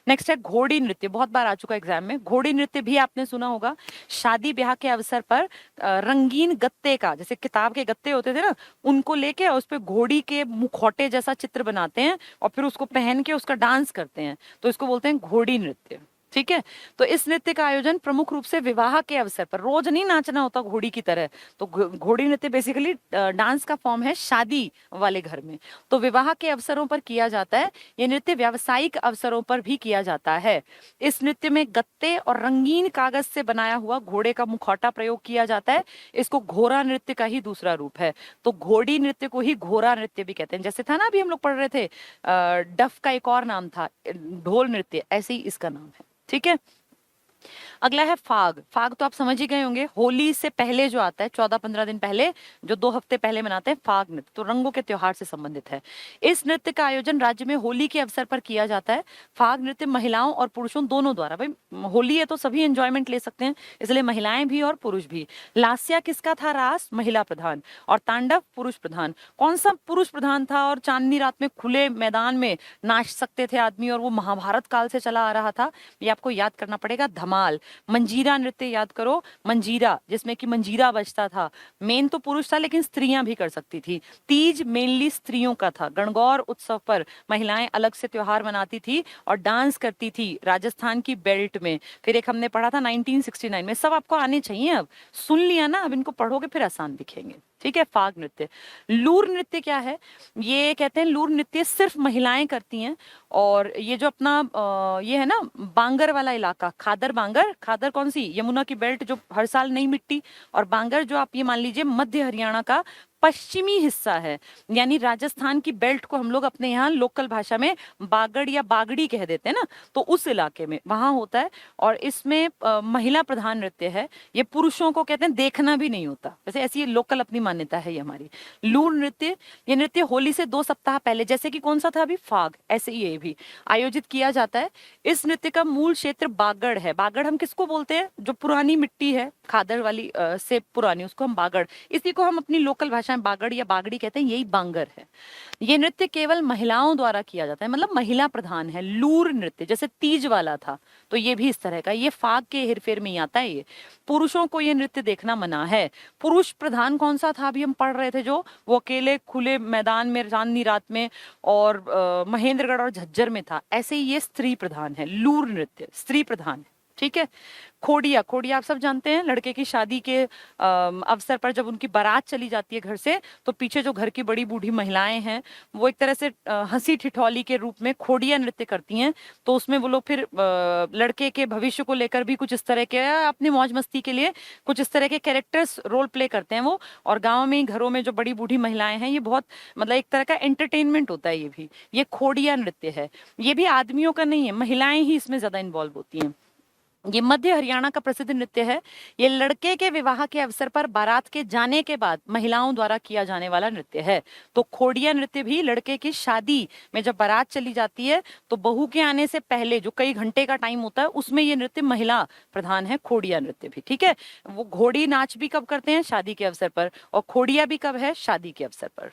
नेक्स्ट है घोड़ी नृत्य। बहुत बार आ चुका एग्जाम में। घोड़ी नृत्य भी आपने सुना होगा। शादी ब्याह के अवसर पर रंगीन गत्ते का, जैसे किताब के गत्ते होते थे ना, उनको लेके और उस पे घोड़ी के मुखौटे जैसा चित्र बनाते हैं और फिर उसको पहन के उसका डांस करते हैं, तो इसको बोलते हैं घोड़ी नृत्य। ठीक है। तो इस नृत्य का आयोजन प्रमुख रूप से विवाह के अवसर पर, रोज नहीं नाचना होता घोड़ी की तरह, तो घोड़ी नृत्य बेसिकली डांस का फॉर्म है शादी वाले घर में, तो विवाह के अवसरों पर किया जाता है। ये नृत्य व्यावसायिक अवसरों पर भी किया जाता है। इस नृत्य में गत्ते और रंगीन कागज से बनाया हुआ घोड़े का मुखौटा प्रयोग किया जाता है। इसको घोड़ा नृत्य का ही दूसरा रूप है। तो घोड़ी नृत्य को ही घोड़ा नृत्य भी कहते हैं। जैसे था ना अभी हम लोग पढ़ रहे थे, डफ का एक और नाम था ढोल नृत्य, ऐसे ही इसका नाम है। ठीक है। अगला है फाग। फाग तो आप समझ ही गए होंगे, होली से पहले जो आता है, 14-15 दिन पहले, जो 2 हफ्ते पहले मनाते हैं, फाग नृत्य, तो रंगों के त्योहार से संबंधित है। इस नृत्य का आयोजन राज्य में होली के अवसर पर किया जाता है। फाग नृत्य महिलाओं और पुरुषों दोनों द्वारा, भाई होली है तो सभी एंजॉयमेंट ले सकते हैं, इसलिए महिलाएं भी और पुरुष भी। लास्या किसका था? रास महिला प्रधान, और तांडव पुरुष प्रधान। कौन सा पुरुष प्रधान था और चांदनी रात में खुले मैदान में नाच सकते थे आदमी, और वो महाभारत काल से चला आ रहा था? ये आपको याद करना पड़ेगा, धमाल। मंजीरा नृत्य याद करो, मंजीरा, जिसमें कि मंजीरा बजता था। मेन तो पुरुष था लेकिन स्त्रियां भी कर सकती थी। तीज मेनली स्त्रियों का था। गणगौर उत्सव पर महिलाएं अलग से त्योहार मनाती थी और डांस करती थी राजस्थान की बेल्ट में। फिर एक हमने पढ़ा था 1969 में। सब आपको आने चाहिए, अब सुन लिया ना, अब इनको पढ़ोगे फिर आसान दिखेंगे। ठीक है। फाग नृत्य। लूर नृत्य क्या है? ये कहते हैं लूर नृत्य सिर्फ महिलाएं करती हैं, और ये जो अपना ये है ना बांगर वाला इलाका, खादर बांगर, खादर कौन सी? यमुना की बेल्ट जो हर साल नहीं मिटती, और बांगर जो आप ये मान लीजिए मध्य हरियाणा का पश्चिमी हिस्सा है, यानी राजस्थान की बेल्ट को हम लोग अपने यहाँ लोकल भाषा में बागड़ या बागड़ी कह देते हैं ना, तो उस इलाके में वहां होता है। और इसमें महिला प्रधान नृत्य है। ये पुरुषों को कहते हैं देखना भी नहीं होता, वैसे ऐसी लोकल अपनी मान्यता है ये हमारी। लूर नृत्य, ये नृत्य होली से 2 सप्ताह पहले, जैसे कि कौन सा था अभी फाग, ऐसे ही ये भी आयोजित किया जाता है। इस नृत्य का मूल क्षेत्र बागड़ है। बागड़ हम किसको बोलते हैं? जो पुरानी मिट्टी है खादर वाली से पुरानी, उसको हम बागड़, इसी को हम अपनी लोकल भाषा भाषा में बागड़ या बागड़ी कहते हैं, यही बांगर है। ये नृत्य केवल महिलाओं द्वारा किया जाता है, मतलब महिला प्रधान है। लूर नृत्य जैसे तीज वाला था, तो ये भी इस तरह का, ये फाग के हेरफेर में ही आता है। ये पुरुषों को ये नृत्य देखना मना है। पुरुष प्रधान कौन सा था, अभी हम पढ़ रहे थे जो, वो अकेले खुले मैदान में चांदनी रात में और महेंद्रगढ़ और झज्जर में था। ऐसे ही ये स्त्री प्रधान है, लूर नृत्य स्त्री प्रधान है। ठीक है। खोड़िया, खोड़िया आप सब जानते हैं, लड़के की शादी के अवसर पर जब उनकी बारात चली जाती है घर से, तो पीछे जो घर की बड़ी बूढ़ी महिलाएं हैं वो एक तरह से हंसी ठिठौली के रूप में खोड़िया नृत्य करती हैं। तो उसमें वो लोग फिर लड़के के भविष्य को लेकर भी कुछ इस तरह के, अपनी मौज मस्ती के लिए कुछ इस तरह के कैरेक्टर्स रोल प्ले करते हैं वो। और गाँव में घरों में जो बड़ी बूढ़ी महिलाएं हैं, ये बहुत मतलब एक तरह का एंटरटेनमेंट होता है। ये भी, ये खोड़िया नृत्य है। ये भी आदमियों का नहीं है, महिलाएं ही इसमें ज्यादा इन्वॉल्व होती हैं। ये मध्य हरियाणा का प्रसिद्ध नृत्य है। ये लड़के के विवाह के अवसर पर बारात के जाने के बाद महिलाओं द्वारा किया जाने वाला नृत्य है। तो खोड़िया नृत्य भी लड़के की शादी में जब बारात चली जाती है, तो बहू के आने से पहले जो कई घंटे का टाइम होता है, उसमें ये नृत्य महिला प्रधान है, खोड़िया नृत्य भी। ठीक है। वो घोड़ी नाच भी कब करते हैं, शादी के अवसर पर, और खोड़िया भी कब है, शादी के अवसर पर।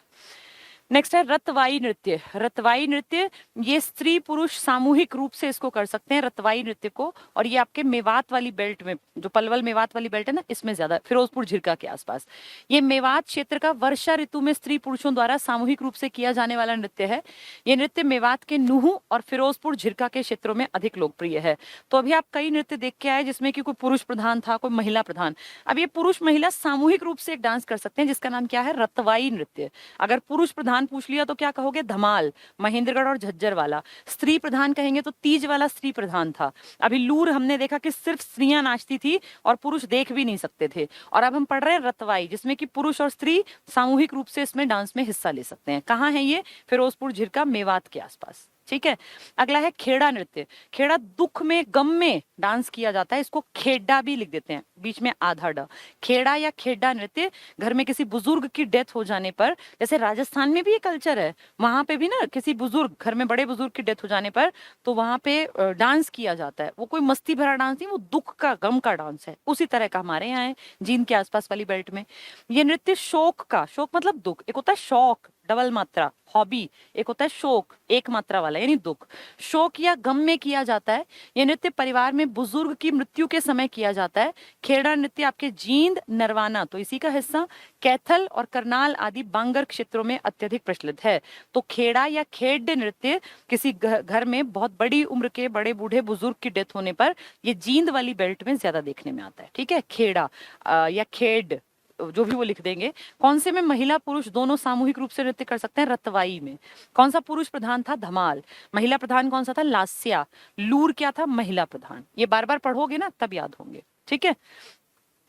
नेक्स्ट है रतवाई नृत्य। रतवाई नृत्य ये स्त्री पुरुष सामूहिक रूप से इसको कर सकते हैं, रतवाई नृत्य को। और ये आपके मेवात वाली बेल्ट में, जो पलवल मेवात वाली बेल्ट है ना, इसमें ज्यादा, फिरोजपुर झिरका के आसपास। ये मेवात क्षेत्र का वर्षा ऋतु में स्त्री पुरुषों द्वारा सामूहिक रूप से किया जाने वाला नृत्य है। ये नृत्य मेवात के नूह और फिरोजपुर झिरका के क्षेत्रों में अधिक लोकप्रिय है। तो अभी आप कई नृत्य देख के आए जिसमें कि कोई पुरुष प्रधान था, कोई महिला प्रधान। अब ये पुरुष महिला सामूहिक रूप से एक डांस कर सकते हैं, जिसका नाम क्या है, रतवाई नृत्य। अगर पुरुष प्रधान पूछ लिया तो क्या कहोगे, धमाल, महेंद्रगढ़ और झज्जर वाला। स्त्री प्रधान कहेंगे तो तीज वाला स्त्री प्रधान था। अभी लूर हमने देखा कि सिर्फ स्त्रियां नाचती थी और पुरुष देख भी नहीं सकते थे। और अब हम पढ़ रहे हैं रतवाई, जिसमें कि पुरुष और स्त्री सामूहिक रूप से इसमें डांस में हिस्सा ले सकते हैं। कहाँ है ये, फिरोजपुर झिरका मेवात के आसपास। ठीक है। अगला है खेड़ा नृत्य। खेड़ा दुख में, गम में डांस किया जाता है, इसको खेड़ा भी लिख देते हैं, बीच में आधा ड। खेड़ा या खेड़ा नृत्य घर में किसी बुजुर्ग की डेथ हो जाने पर, जैसे राजस्थान में भी ये कल्चर है, वहां पे भी ना किसी बुजुर्ग, घर में बड़े बुजुर्ग की डेथ हो जाने पर तो वहां पे डांस किया जाता है। वो कोई मस्ती भरा डांस नहीं, वो दुख का, गम का डांस है। उसी तरह का हमारे यहाँ है जींद के आसपास वाली बेल्ट में। ये नृत्य शोक का, शोक मतलब दुख, एक होता है शौक डबल मात्रा हॉबी, एक होता है शोक एक मात्रा वाला यानी दुख, शोक या गम में किया जाता है। यह नृत्य परिवार में बुजुर्ग की मृत्यु के समय किया जाता है। खेड़ा नृत्य आपके जींद, नरवाना तो इसी का हिस्सा, कैथल और करनाल आदि बांगर क्षेत्रों में अत्यधिक प्रचलित है। तो खेड़ा या खेड नृत्य किसी घर में बहुत बड़ी उम्र के बड़े बूढ़े बुजुर्ग की डेथ होने पर ये जींद वाली बेल्ट में ज्यादा देखने में आता है। ठीक है। खेड़ा या खेड जो भी वो लिख देंगे। कौन से में महिला पुरुष दोनों सामूहिक रूप से नृत्य कर सकते हैं, रतवाई में। कौन सा पुरुष प्रधान था, धमाल। महिला प्रधान कौन सा था, लास्या। लूर क्या था, महिला प्रधान। ये बार बार पढ़ोगे ना तब याद होंगे। ठीक है।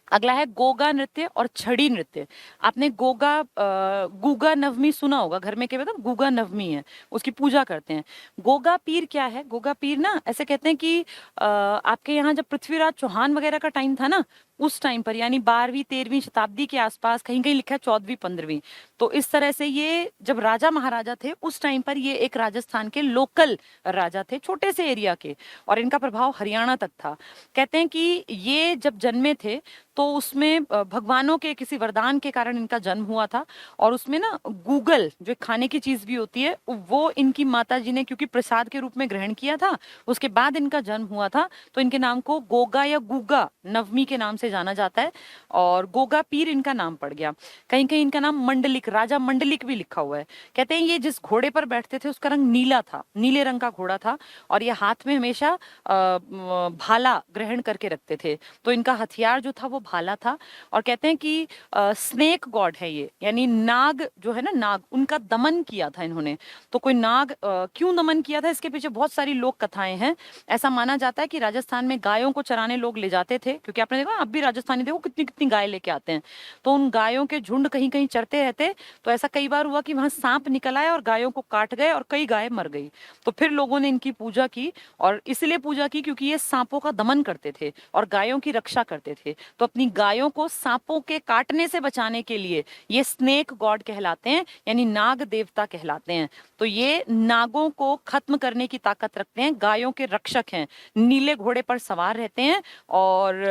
अगला है गोगा नृत्य और छड़ी नृत्य। आपने गुगा नवमी सुना होगा, घर में क्या बताओ, गुगा नवमी है, उसकी पूजा करते हैं। गोगा पीर क्या है, गोगा पीर ना ऐसे कहते हैं कि आपके यहाँ जब पृथ्वीराज चौहान वगैरह का टाइम था ना, उस टाइम पर, यानी 12वीं 13वीं शताब्दी के आसपास, कहीं कहीं लिखा है 14वीं 15वीं, तो इस तरह से ये जब राजा महाराजा थे उस टाइम पर ये एक राजस्थान के लोकल राजा थे, छोटे से एरिया के, और इनका प्रभाव हरियाणा तक था। कहते हैं कि ये जब जन्मे थे तो उसमें भगवानों के किसी वरदान के कारण इनका जन्म हुआ था। और उसमें ना गूगल जो खाने की चीज भी होती है, वो इनकी माता जी ने क्योंकि प्रसाद के रूप में ग्रहण किया था, उसके बाद इनका जन्म हुआ था, तो इनके नाम को गोगा या गुगा नवमी के नाम से जाना जाता है। और गोगा पीर इनका नाम पड़ गया। कहीं कहीं इनका नाम मंडलिक, राजा मंडलिक भी लिखा हुआ है। कहते हैं ये जिस घोड़े पर बैठते थे उसका रंग नीला था, नीले रंग का घोड़ा था, और ये हाथ में हमेशा भाला ग्रहण करके रखते थे, तो इनका हथियार जो था वो भाला था। और कहते हैं कि स्नेक गॉड है ये, यानी नाग जो है ना, नाग, उनका दमन किया था इन्होंने। तो कोई नाग क्यों दमन किया था, इसके पीछे बहुत सारी लोक कथाएं हैं। ऐसा माना जाता है कि राजस्थान में गायों को चराने लोग ले जाते थे, क्योंकि आपने देखा अब भी राजस्थानी देखो कितनी कितनी गाय लेके आते हैं, तो उन गायों के झुंड कहीं कहीं चरते रहते। तो ऐसा कई बार हुआ कि वहां सांप निकल आए और गायों को काट गए और कई गाय मर गई। तो फिर लोगों ने इनकी पूजा की, और इसलिए पूजा की क्योंकि ये सांपों का दमन करते थे और गायों की रक्षा करते थे। तो अपनी गायों को सांपों के काटने से बचाने के लिए ये स्नेक गॉड कहलाते हैं, यानी नाग देवता कहलाते हैं। तो ये नागों को खत्म करने की ताकत रखते हैं, गायों के रक्षक हैं, नीले घोड़े पर सवार रहते हैं, और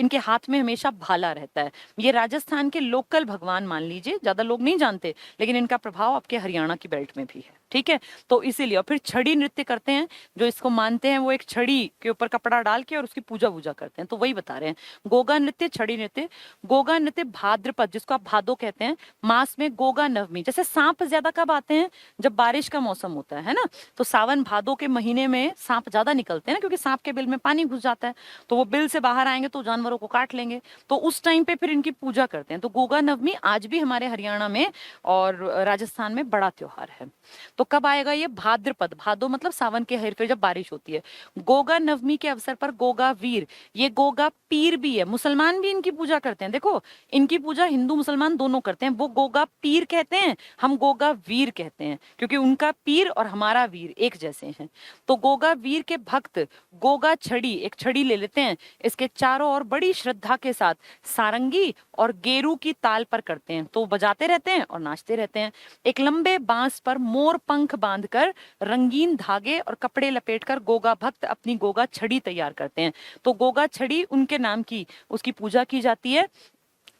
इनके हाथ में हमेशा भाला रहता है। ये राजस्थान के लोकल भगवान मान लीजिए, ज्यादा लोग नहीं जानते, लेकिन इनका प्रभाव आपके हरियाणा की बेल्ट में भी है, ठीक है। तो इसीलिए, और फिर छड़ी नृत्य करते हैं, जो इसको मानते हैं वो एक छड़ी के ऊपर कपड़ा डाल के और उसकी पूजा वूजा करते हैं, तो वही बता रहे हैं। गोगा नृत्य, छड़ी नृत्य। गोगा नृत्य भाद्रपद, जिसको आप भादो कहते हैं, मास में गोगा नवमी। जैसे सांप ज्यादा कब आते हैं? जब बारिश का मौसम होता है ना, तो सावन भादो के महीने में सांप ज्यादा निकलते हैं ना, क्योंकि सांप के बिल में पानी घुस जाता है, तो वो बिल से बाहर आएंगे तो जानवरों को काट लेंगे, तो उस टाइम पे फिर इनकी पूजा करते हैं। तो गोगा नवमी आज भी हमारे हरियाणा में और राजस्थान में बड़ा त्योहार है। तो कब आएगा ये? भाद्रपद, भादो मतलब सावन के हेरफेर जब बारिश होती है। गोगा नवमी के अवसर पर गोगा वीर, ये गोगा पीर भी है, मुसलमान भी इनकी पूजा करते हैं। देखो, इनकी पूजा हिंदू मुसलमान दोनों करते हैं। वो गोगा पीर कहते हैं, हम गोगा वीर कहते हैं, क्योंकि उनका पीर और हमारा वीर एक जैसे हैं। तो गोगा वीर के भक्त गोगा छड़ी, एक छड़ी ले लेते हैं, इसके चारों ओर बड़ी श्रद्धा के साथ सारंगी और गेरू की ताल पर करते हैं, तो बजाते रहते हैं और नाचते रहते हैं। एक लंबे बांस पर मोर पंख बांधकर रंगीन धागे और कपड़े लपेटकर गोगा भक्त अपनी गोगा छड़ी तैयार करते हैं। तो गोगा छड़ी उनके नाम की, उसकी पूजा की जाती है।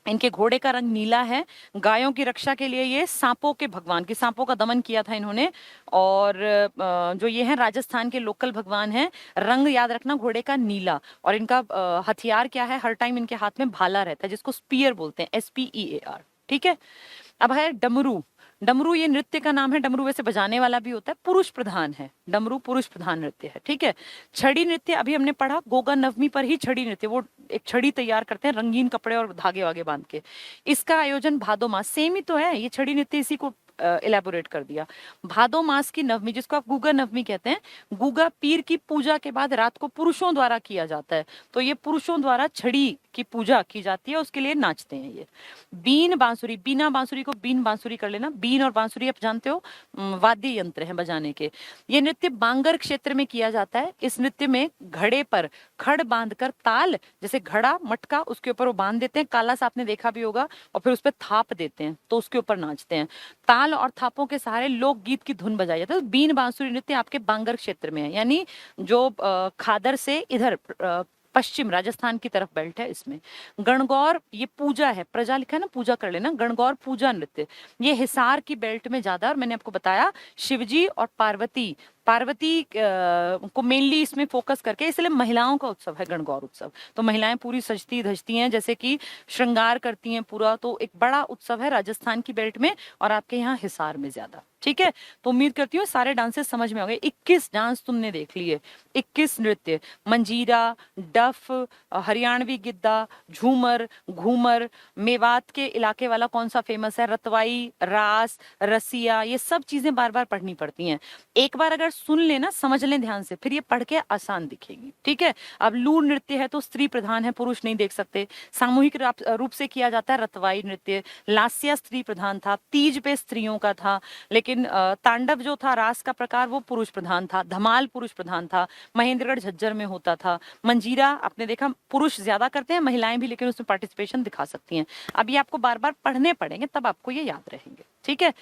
इनके घोड़े का रंग नीला है। गायों की रक्षा के लिए ये सांपों के भगवान की, सांपों का दमन किया था इन्होंने। और जो ये हैं राजस्थान के लोकल भगवान हैं। रंग याद रखना, घोड़े का नीला। और इनका हथियार क्या है? हर टाइम इनके हाथ में भाला रहता है, जिसको स्पीयर बोलते हैं, SPEAR, ठीक है। अब है डमरू। डमरू ये नृत्य का नाम है। डमरू वैसे बजाने वाला भी होता है, पुरुष प्रधान है। डमरू पुरुष प्रधान नृत्य है, ठीक है। छड़ी नृत्य अभी हमने पढ़ा, गोगा नवमी पर ही छड़ी नृत्य, वो एक छड़ी तैयार करते हैं रंगीन कपड़े और धागे वागे बांध के। इसका आयोजन भादो मास, सेम ही तो है ये छड़ी नृत्य, इसी को इलेबोरेट कर दिया। भादो मास की नवमी, जिसको आप गुगा नवमी कहते हैं, गुगा पीर की पूजा के बाद रात को पुरुषों द्वारा किया जाता है। तो ये पुरुषों द्वारा छड़ी की पूजा की जाती है, उसके लिए नाचते हैं ये। बीन बांसुरी, बीना बांसुरी को बीन बांसुरी कर लेना। बीन और बांसुरी आप जानते हो, वाद्य यंत्र हैं बजाने के। ये नृत्य बांगर क्षेत्र में किया जाता है। इस नृत्य में घड़े पर खड़ बांधकर ताल, जैसे घड़ा मटका, उसके ऊपर वो बांध देते हैं, काला सा आपने देखा भी होगा, और फिर उस पर थाप देते हैं, तो उसके ऊपर नाचते हैं। ताल और थापों के सहारे लोकगीत की धुन बजाई जाती है। तो बीन बांसुरी नृत्य आपके बांगर क्षेत्र में है, यानी जो खादर से इधर पश्चिम राजस्थान की तरफ बेल्ट है, इसमें। गणगौर ये पूजा है, प्रजा लिखा है ना, पूजा कर लेना। गणगौर पूजा नृत्य ये हिसार की बेल्ट में ज्यादा, और मैंने आपको बताया शिवजी और पार्वती, पार्वती को मेनली इसमें फोकस करके, इसलिए महिलाओं का उत्सव है गणगौर उत्सव। तो महिलाएं पूरी सजती धजती हैं, जैसे कि श्रृंगार करती हैं पूरा। तो एक बड़ा उत्सव है राजस्थान की बेल्ट में, और आपके यहाँ हिसार में ज्यादा, ठीक है। तो उम्मीद करती हूँ सारे डांसेस समझ में आ गए। 21 डांस तुमने देख लिए, 21 नृत्य, मंजीरा, डफ, हरियाणवी गिद्दा, झूमर, घूमर। मेवात के इलाके वाला कौन सा फेमस है? रतवाई, रास, रसिया। ये सब चीजें बार बार पढ़नी पड़ती हैं। एक बार अगर सुन लेना, समझ लें ध्यान से, फिर ये पढ़ के आसान दिखेगी, ठीक है। अब लूर नृत्य है तो स्त्री प्रधान है, पुरुष नहीं देख सकते। सामूहिक रूप से किया जाता है रतवाई नृत्य। लास्या स्त्री प्रधान था, तीज पे स्त्रियों का था, लेकिन तांडव जो था रास का प्रकार, वो पुरुष प्रधान था। धमाल पुरुष प्रधान था, महेंद्रगढ़ झज्जर में होता था। मंजीरा आपने देखा पुरुष ज्यादा करते हैं, महिलाएं भी लेकिन उसमें पार्टिसिपेशन दिखा सकती हैं। अब ये आपको बार बार पढ़ने पड़ेंगे, तब आपको ये याद रहेंगे, ठीक है।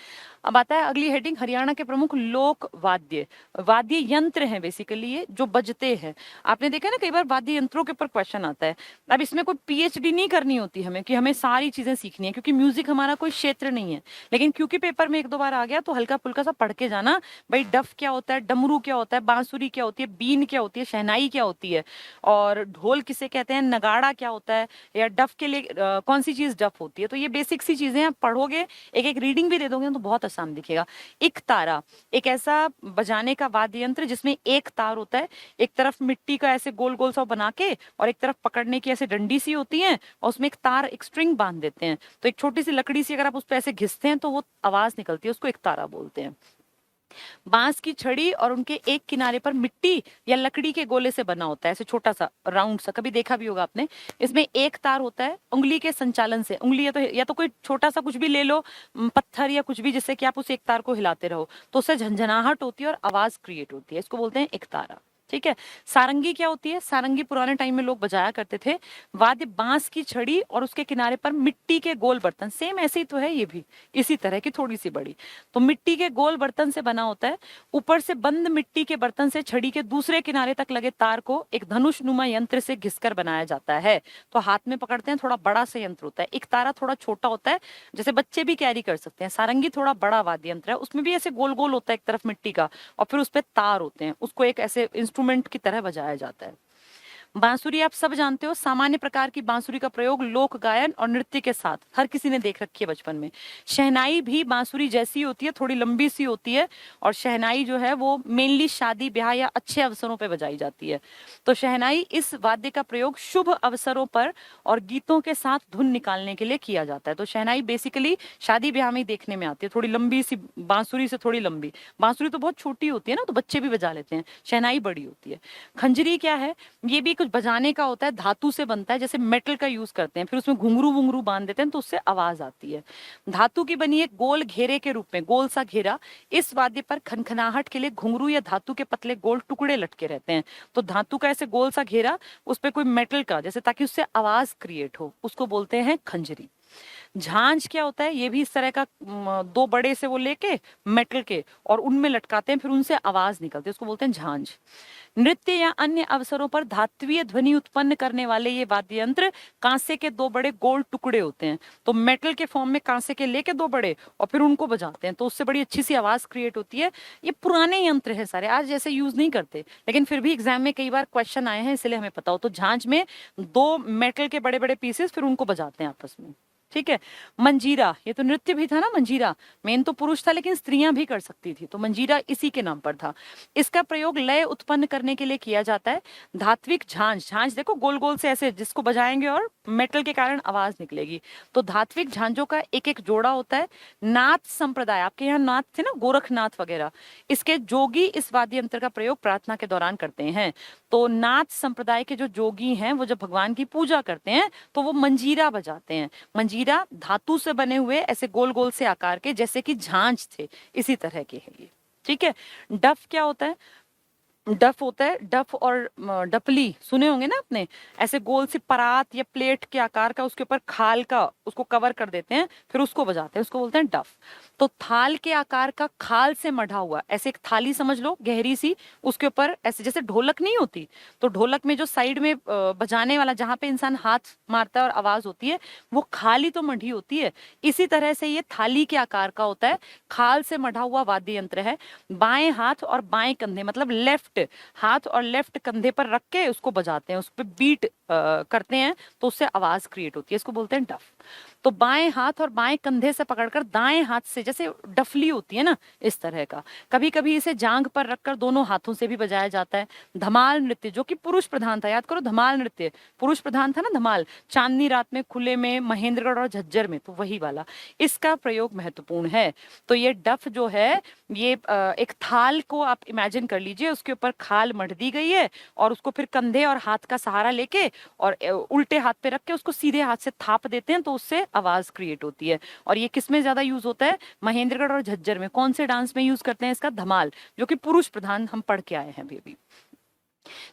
अब आता है अगली हेडिंग, हरियाणा के प्रमुख लोक वाद्य। वाद्य यंत्र हैं बेसिकली ये, जो बजते हैं। आपने देखा ना कई बार वाद्य यंत्रों के ऊपर क्वेश्चन आता है। अब इसमें कोई PhD नहीं करनी होती हमें कि हमें सारी चीजें सीखनी है, क्योंकि म्यूजिक हमारा कोई क्षेत्र नहीं है। लेकिन क्योंकि पेपर में एक दो बार आ गया, तो हल्का फुल्का सा पढ़ के जाना। भाई डफ क्या होता है, डमरू क्या होता है, बांसुरी क्या होती है, बीन क्या होती है, शहनाई क्या होती है, और ढोल किसे कहते हैं, नगाड़ा क्या होता है, या डफ के लिए कौन सी चीज डफ होती है। तो ये बेसिक सी चीजें आप पढ़ोगे, एक एक रीडिंग भी दे दोगे तो बहुत आसान दिखेगा। एक तारा, एक ऐसा बजाने का वाद्य यंत्र जिसमें एक तार होता है, एक तरफ मिट्टी का ऐसे गोल गोल सा बना के, और एक तरफ पकड़ने की ऐसे डंडी सी होती है, और उसमें एक तार, एक स्ट्रिंग बांध देते हैं। तो एक छोटी सी लकड़ी सी अगर आप उस पर ऐसे घिसते हैं तो वो आवाज निकलती है, उसको एक तारा बोलते हैं। बांस की छड़ी और उनके एक किनारे पर मिट्टी या लकड़ी के गोले से बना होता है, ऐसे छोटा सा राउंड सा, कभी देखा भी होगा आपने। इसमें एक तार होता है, उंगली के संचालन से, उंगली या तो कोई छोटा सा कुछ भी ले लो, पत्थर या कुछ भी, जिससे कि आप उस एक तार को हिलाते रहो, तो उससे झंझनाहट होती है और आवाज क्रिएट होती है, इसको बोलते हैं एक तारा, ठीक है। सारंगी क्या होती है? सारंगी पुराने टाइम में लोग बजाया करते थे। वाद्य बांस की छड़ी और उसके किनारे पर मिट्टी के गोल बर्तन, सेम ऐसे ही तो है ये भी, इसी तरह की थोड़ी सी बड़ी। तो मिट्टी के गोल बर्तन से बना होता है। ऊपर से बंद मिट्टी के बर्तन से छड़ी के दूसरे किनारे तक लगे तार को एक धनुष नुमा यंत्र से घिसकर बनाया जाता है। तो हाथ में पकड़ते हैं, थोड़ा बड़ा सा यंत्र होता है, एक तारा थोड़ा छोटा होता है, जैसे बच्चे भी कैरी कर सकते हैं। सारंगी थोड़ा बड़ा वाद्य यंत्र है, उसमें भी ऐसे गोल गोल होता है एक तरफ मिट्टी का, और फिर उस पे तार होते हैं, उसको एक ऐसे इंस्ट्रूमेंट की तरह बजाया जाता है। बांसुरी आप सब जानते हो, सामान्य प्रकार की बांसुरी का प्रयोग लोक गायन और नृत्य के साथ हर किसी ने देख रखी है बचपन में। शहनाई भी बांसुरी जैसी होती है, थोड़ी लंबी सी होती है, और शहनाई जो है वो मेनली शादी ब्याह या अच्छे अवसरों पर बजाई जाती है। तो शहनाई इस वाद्य का प्रयोग शुभ अवसरों पर और गीतों के साथ धुन निकालने के लिए किया जाता है। तो शहनाई बेसिकली शादी ब्याह में ही देखने में आती है, थोड़ी लंबी सी, बांसुरी से थोड़ी लंबी। बांसुरी तो बहुत छोटी होती है ना, तो बच्चे भी बजा लेते हैं, शहनाई बड़ी होती है। खंजरी क्या है? ये भी कुछ बजाने का होता है, धातु से बनता है, जैसे मेटल का यूज करते हैं, फिर उसमें घुंघरू वुंघरू बांध देते हैं तो उससे आवाज आती है। धातु की बनी एक गोल घेरे के रूप में, गोल सा घेरा, इस वाद्य पर खनखनाहट के लिए घुंघरू या धातु के पतले गोल टुकड़े लटके रहते हैं। तो धातु का ऐसे गोल सा घेरा, उस पर कोई मेटल का, जैसे ताकि उससे आवाज क्रिएट हो, उसको बोलते हैं खंजरी। झांझ क्या होता है? ये भी इस तरह का दो बड़े से वो लेके मेटल के और उनमें लटकाते हैं, फिर उनसे आवाज निकलती है, उसको बोलते हैं झांझ। नृत्य या अन्य अवसरों पर धात्वीय ध्वनि उत्पन्न करने वाले ये वाद्य यंत्र कांसे के दो बड़े गोल टुकड़े होते हैं। तो मेटल के फॉर्म में कांसे के लेके दो बड़े, और फिर उनको बजाते हैं, तो उससे बड़ी अच्छी सी आवाज क्रिएट होती है। ये पुराने यंत्र है सारे, आज जैसे यूज नहीं करते, लेकिन फिर भी एग्जाम में कई बार क्वेश्चन आए हैं, इसलिए हमें पता हो। तो झांझ में दो मेटल के बड़े बड़े पीसेस, फिर उनको बजाते हैं आपस में। ठीक है। मंजीरा, ये तो नृत्य भी था ना, मंजीरा मेन तो पुरुष था लेकिन स्त्रियां भी कर सकती थी, तो मंजीरा इसी के नाम पर था। इसका प्रयोग लय उत्पन्न करने के लिए किया जाता है। धात्विक झांझ, झांझ देखो गोल गोल से ऐसे, जिसको बजाएंगे और मेटल के कारण आवाज निकलेगी। तो धात्विक झांझों का एक एक जोड़ा होता है। नाथ संप्रदाय, आपके यहाँ नाथ थे ना, गोरखनाथ वगैरह, इसके जोगी इस वाद्य यंत्र का प्रयोग प्रार्थना के दौरान करते हैं। तो नाथ संप्रदाय के जो जोगी हैं, वो जब भगवान की पूजा करते हैं तो वो मंजीरा बजाते हैं। मंजीरा धातु से बने हुए ऐसे गोल गोल से आकार के, जैसे कि झांझ थे, इसी तरह के है ये। ठीक है। डफ क्या होता है? डफ होता है, डफ और डपली सुने होंगे ना आपने, ऐसे गोल सी परात या प्लेट के आकार का, उसके ऊपर खाल का उसको कवर कर देते हैं, फिर उसको बजाते हैं, उसको बोलते हैं डफ। तो थाल के आकार का खाल से मढ़ा हुआ ऐसे एक थाली समझ लो, गहरी सी, उसके ऊपर ऐसे जैसे ढोलक नहीं होती, तो ढोलक में जो साइड में बजाने वाला, जहां पे इंसान हाथ मारता है और आवाज होती है, वो खाल ही तो मढ़ी होती है। इसी तरह से ये थाली के आकार का होता है, खाल से मढ़ा हुआ वाद्य यंत्र है। बाएं हाथ और बाएं कंधे, मतलब लेफ्ट हाथ और लेफ्ट कंधे पर रख के उसको बजाते हैं, उस पर बीट करते हैं, तो उससे आवाज क्रिएट होती है, इसको बोलते हैं डफ। तो बाएं हाथ और बाएं कंधे से पकड़कर दाएं हाथ से, जैसे डफली होती है ना, इस तरह का। कभी कभी इसे जांघ पर रखकर दोनों हाथों से भी बजाया जाता है। धमाल नृत्य, जो कि पुरुष प्रधान था, याद करो धमाल नृत्य पुरुष प्रधान था ना, धमाल, चांदनी रात में, खुले में, महेंद्रगढ़ और झज्जर में, तो वही वाला, इसका प्रयोग महत्वपूर्ण है। तो ये डफ जो है, ये एक थाल को आप इमेजिन कर लीजिए, उसके ऊपर खाल मढ़ दी गई है, और उसको फिर कंधे और हाथ का सहारा लेके और उल्टे हाथ पे रख के उसको सीधे हाथ से थाप देते हैं, तो उससे आवाज क्रिएट होती है। और ये किस में ज्यादा यूज होता है? महेंद्रगढ़ और झज्जर में। कौन से डांस में यूज करते हैं इसका? धमाल, जो कि पुरुष प्रधान हम पढ़ के आए हैं अभी।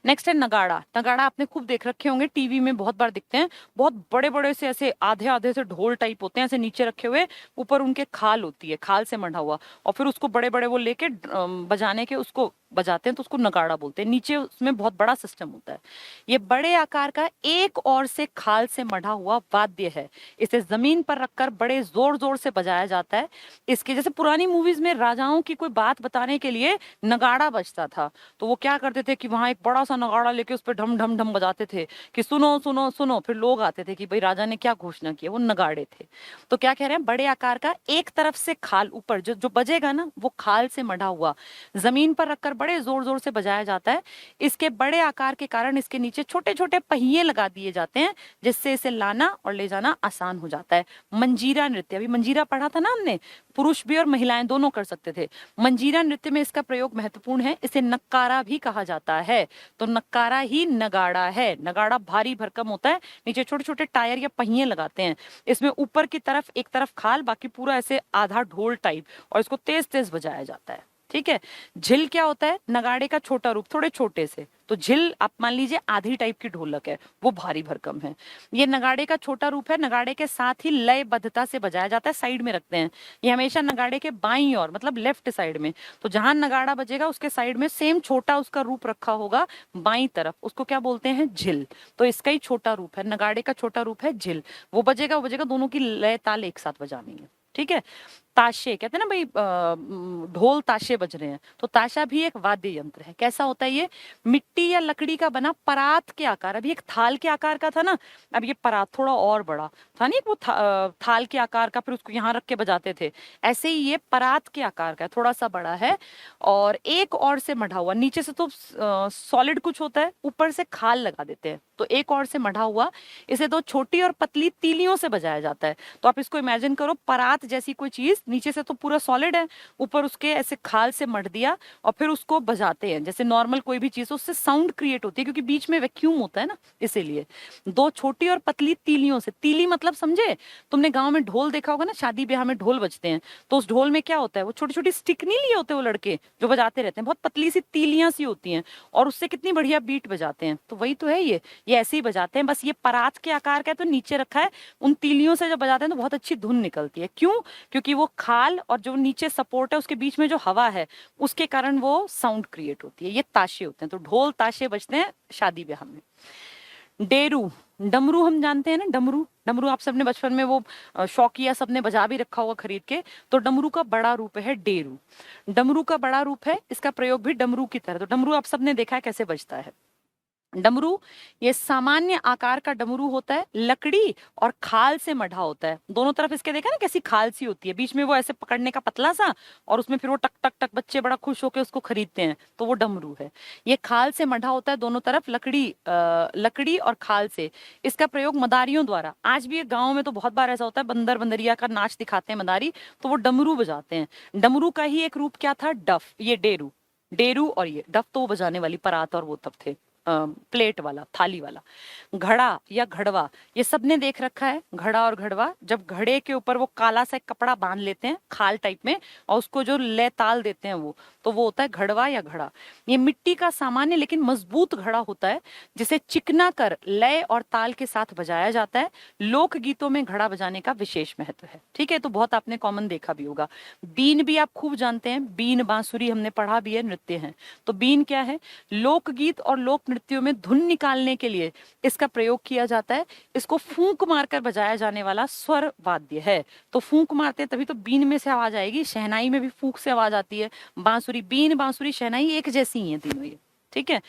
नेक्स्ट है नगाड़ा। नगाड़ा आपने खूब देख रखे होंगे, टीवी में बहुत बार दिखते हैं। बहुत बड़े बड़े से ऐसे आधे आधे से ढोल टाइप होते हैं, ऐसे नीचे रखे हुए, ऊपर उनके खाल होती है, खाल से मढ़ा हुआ, और फिर उसको बड़े बड़े वो लेके बजाने के उसको बजाते हैं, तो उसको नगाड़ा बोलते हैं। नीचे उसमें बहुत बड़ा सिस्टम होता है। ये बड़े आकार का एक और से खाल से मढ़ा हुआ वाद्य है। इसे जमीन पर रखकर बड़े जोर जोर से बजाया जाता है। इसके जैसे पुरानी मूवीज में राजाओं की कोई बात बताने के लिए नगाड़ा बजता था, तो वो क्या करते थे कि वहां एक बड़ा सा नगाड़ा लेके उस पर ढम ढम ढम बजाते थे कि सुनो सुनो सुनो, फिर लोग आते थे कि भाई राजा ने क्या घोषणा की है, वो नगाड़े थे। तो क्या कह रहे हैं? बड़े आकार का एक तरफ से खाल ऊपर जो जो बजेगा ना, वो खाल से मढ़ा हुआ, जमीन पर रखकर बड़े जोर जोर से बजाया जाता है। इसके बड़े आकार के कारण इसके नीचे छोटे छोटे पहिए लगा दिए जाते हैं, जिससे इसे लाना और ले जाना आसान हो जाता है। मंजीरा नृत्य, अभी मंजीरा पढ़ा था ना हमने, पुरुष भी और महिलाएं दोनों कर सकते थे। मंजीरा नृत्य में इसका प्रयोग महत्वपूर्ण है। इसे नक्कारा भी कहा जाता है। तो नक्कारा ही नगाड़ा है। नगाड़ा भारी भरकम होता है, नीचे छोटे छोटे टायर या पहिए लगाते हैं। इसमें ऊपर की तरफ एक तरफ खाल, बाकी पूरा ऐसे आधा ढोल टाइप, और इसको तेज तेज बजाया जाता है। ठीक है। झिल क्या होता है? नगाड़े का छोटा रूप, थोड़े छोटे से। तो झिल आप मान लीजिए आधी टाइप की ढोलक है, वो भारी भरकम है। ये नगाड़े का छोटा रूप है, नगाड़े के साथ ही लयबद्धता से बजाया जाता है, साइड में रखते हैं। ये हमेशा नगाड़े के बाईं ओर, मतलब लेफ्ट साइड में। तो जहां नगाड़ा बजेगा उसके साइड में सेम छोटा उसका रूप रखा होगा बाईं तरफ, उसको क्या बोलते हैं? झिल। तो इसका ही छोटा रूप है, नगाड़े का छोटा रूप है झिल। वो बजेगा, दोनों की लय ताल एक साथ बजानी है। ठीक है। ताशे कहते हैं ना भाई, ढोल ताशे बज रहे हैं, तो ताशा भी एक वाद्य यंत्र है। कैसा होता है ये? मिट्टी या लकड़ी का बना परात के आकार, अभी एक थाल के आकार का था ना, अब ये परात थोड़ा और बड़ा था, नहीं वो थाल के आकार का, फिर उसको यहाँ रख के बजाते थे। ऐसे ही ये परात के आकार का है, थोड़ा सा बड़ा है, और एक और से मढ़ा हुआ। नीचे से तो सॉलिड कुछ होता है, ऊपर से खाल लगा देते हैं, तो एक और से मढ़ा हुआ। इसे तो छोटी और पतली तीलियों से बजाया जाता है। तो आप इसको इमेजिन करो, परात जैसी कोई चीज, नीचे से तो पूरा सॉलिड है, ऊपर उसके ऐसे खाल से मढ़ दिया, और फिर उसको बजाते हैं। जैसे नॉर्मल कोई भी चीज, उससे साउंड क्रिएट होती है, क्योंकि बीच में वैक्यूम होता है ना, इसीलिए। दो छोटी और पतली तीलियों से, तीली मतलब समझे? तुमने गांव में ढोल देखा होगा ना, शादी ब्याह में ढोल बजते हैं, तो उस ढोल में क्या होता है? वो छोटी छोटी स्टिक नहीं लिए होते वो लड़के जो बजाते रहते हैं, बहुत पतली सी तीलियां सी होती हैं, और उससे कितनी बढ़िया बीट बजाते हैं। तो वही तो है ये ऐसे ही बजाते हैं, बस ये परात के आकार का है, तो नीचे रखा है। उन तीलियों से जब बजाते हैं तो बहुत अच्छी धुन निकलती है। क्यों? क्योंकि वो खाल और जो नीचे सपोर्ट है उसके बीच में जो हवा है, उसके कारण वो साउंड क्रिएट होती है। ये ताशे होते हैं, तो ढोल ताशे बजते हैं शादी ब्याह में। डेरू, डमरू हम जानते हैं ना, डमरू। डमरू आप सबने बचपन में वो शौकिया सबने बजा भी रखा होगा खरीद के। तो डमरू का बड़ा रूप है डेरू। डमरू का बड़ा रूप है, इसका प्रयोग भी डमरू की तरह। तो डमरू आप सबने देखा है कैसे बजता है। डमरू ये सामान्य आकार का डमरू होता है, लकड़ी और खाल से मढ़ा होता है। दोनों तरफ इसके देखा ना कैसी खाल सी होती है, बीच में वो ऐसे पकड़ने का पतला सा, और उसमें फिर वो टक टक टक, बच्चे बड़ा खुश होकर उसको खरीदते हैं, तो वो डमरू है। ये खाल से मढ़ा होता है, दोनों तरफ लकड़ी और खाल से। इसका प्रयोग मदारियों द्वारा, आज भी गाँव में तो बहुत बार ऐसा होता है, बंदर बंदरिया का नाच दिखाते हैं मदारी, तो वो डमरू बजाते हैं। डमरू का ही एक रूप क्या था? डफ। ये डेरू, डेरू और ये डफ तो वो बजाने वाली परात और वो तब थे, प्लेट वाला, थाली वाला। घड़ा या घड़वा, ये सबने देख रखा है। घड़ा और घड़वा, जब घड़े के ऊपर वो काला सा एक कपड़ा बांध लेते हैं खाल टाइप में, और उसको जो ले ताल देते हैं वो, तो वो होता है घड़वा या घड़ा। ये मिट्टी का सामान्य लेकिन मजबूत घड़ा होता है, जिसे चिकना कर लय और ताल के साथ बजाया जाता है। लोक गीतों में घड़ा बजाने का विशेष महत्व है। ठीक है, तो बहुत आपने कॉमन देखा भी होगा। बीन भी आप खूब जानते हैं, बीन बांसुरी हमने पढ़ा भी है, नृत्य है। तो बीन क्या है? लोकगीत और लोक नृत्यों में धुन निकालने के लिए इसका प्रयोग किया जाता है। इसको फूंक मारकर बजाया जाने वाला स्वर वाद्य है। तो फूंक मारते हैं तभी तो बीन में से आवाज आएगी, शहनाई में भी फूंक से आवाज आती है। बांसुरी, बीन बांसुरी शहनाई एक जैसी ही है तीनों ये। ठीक है।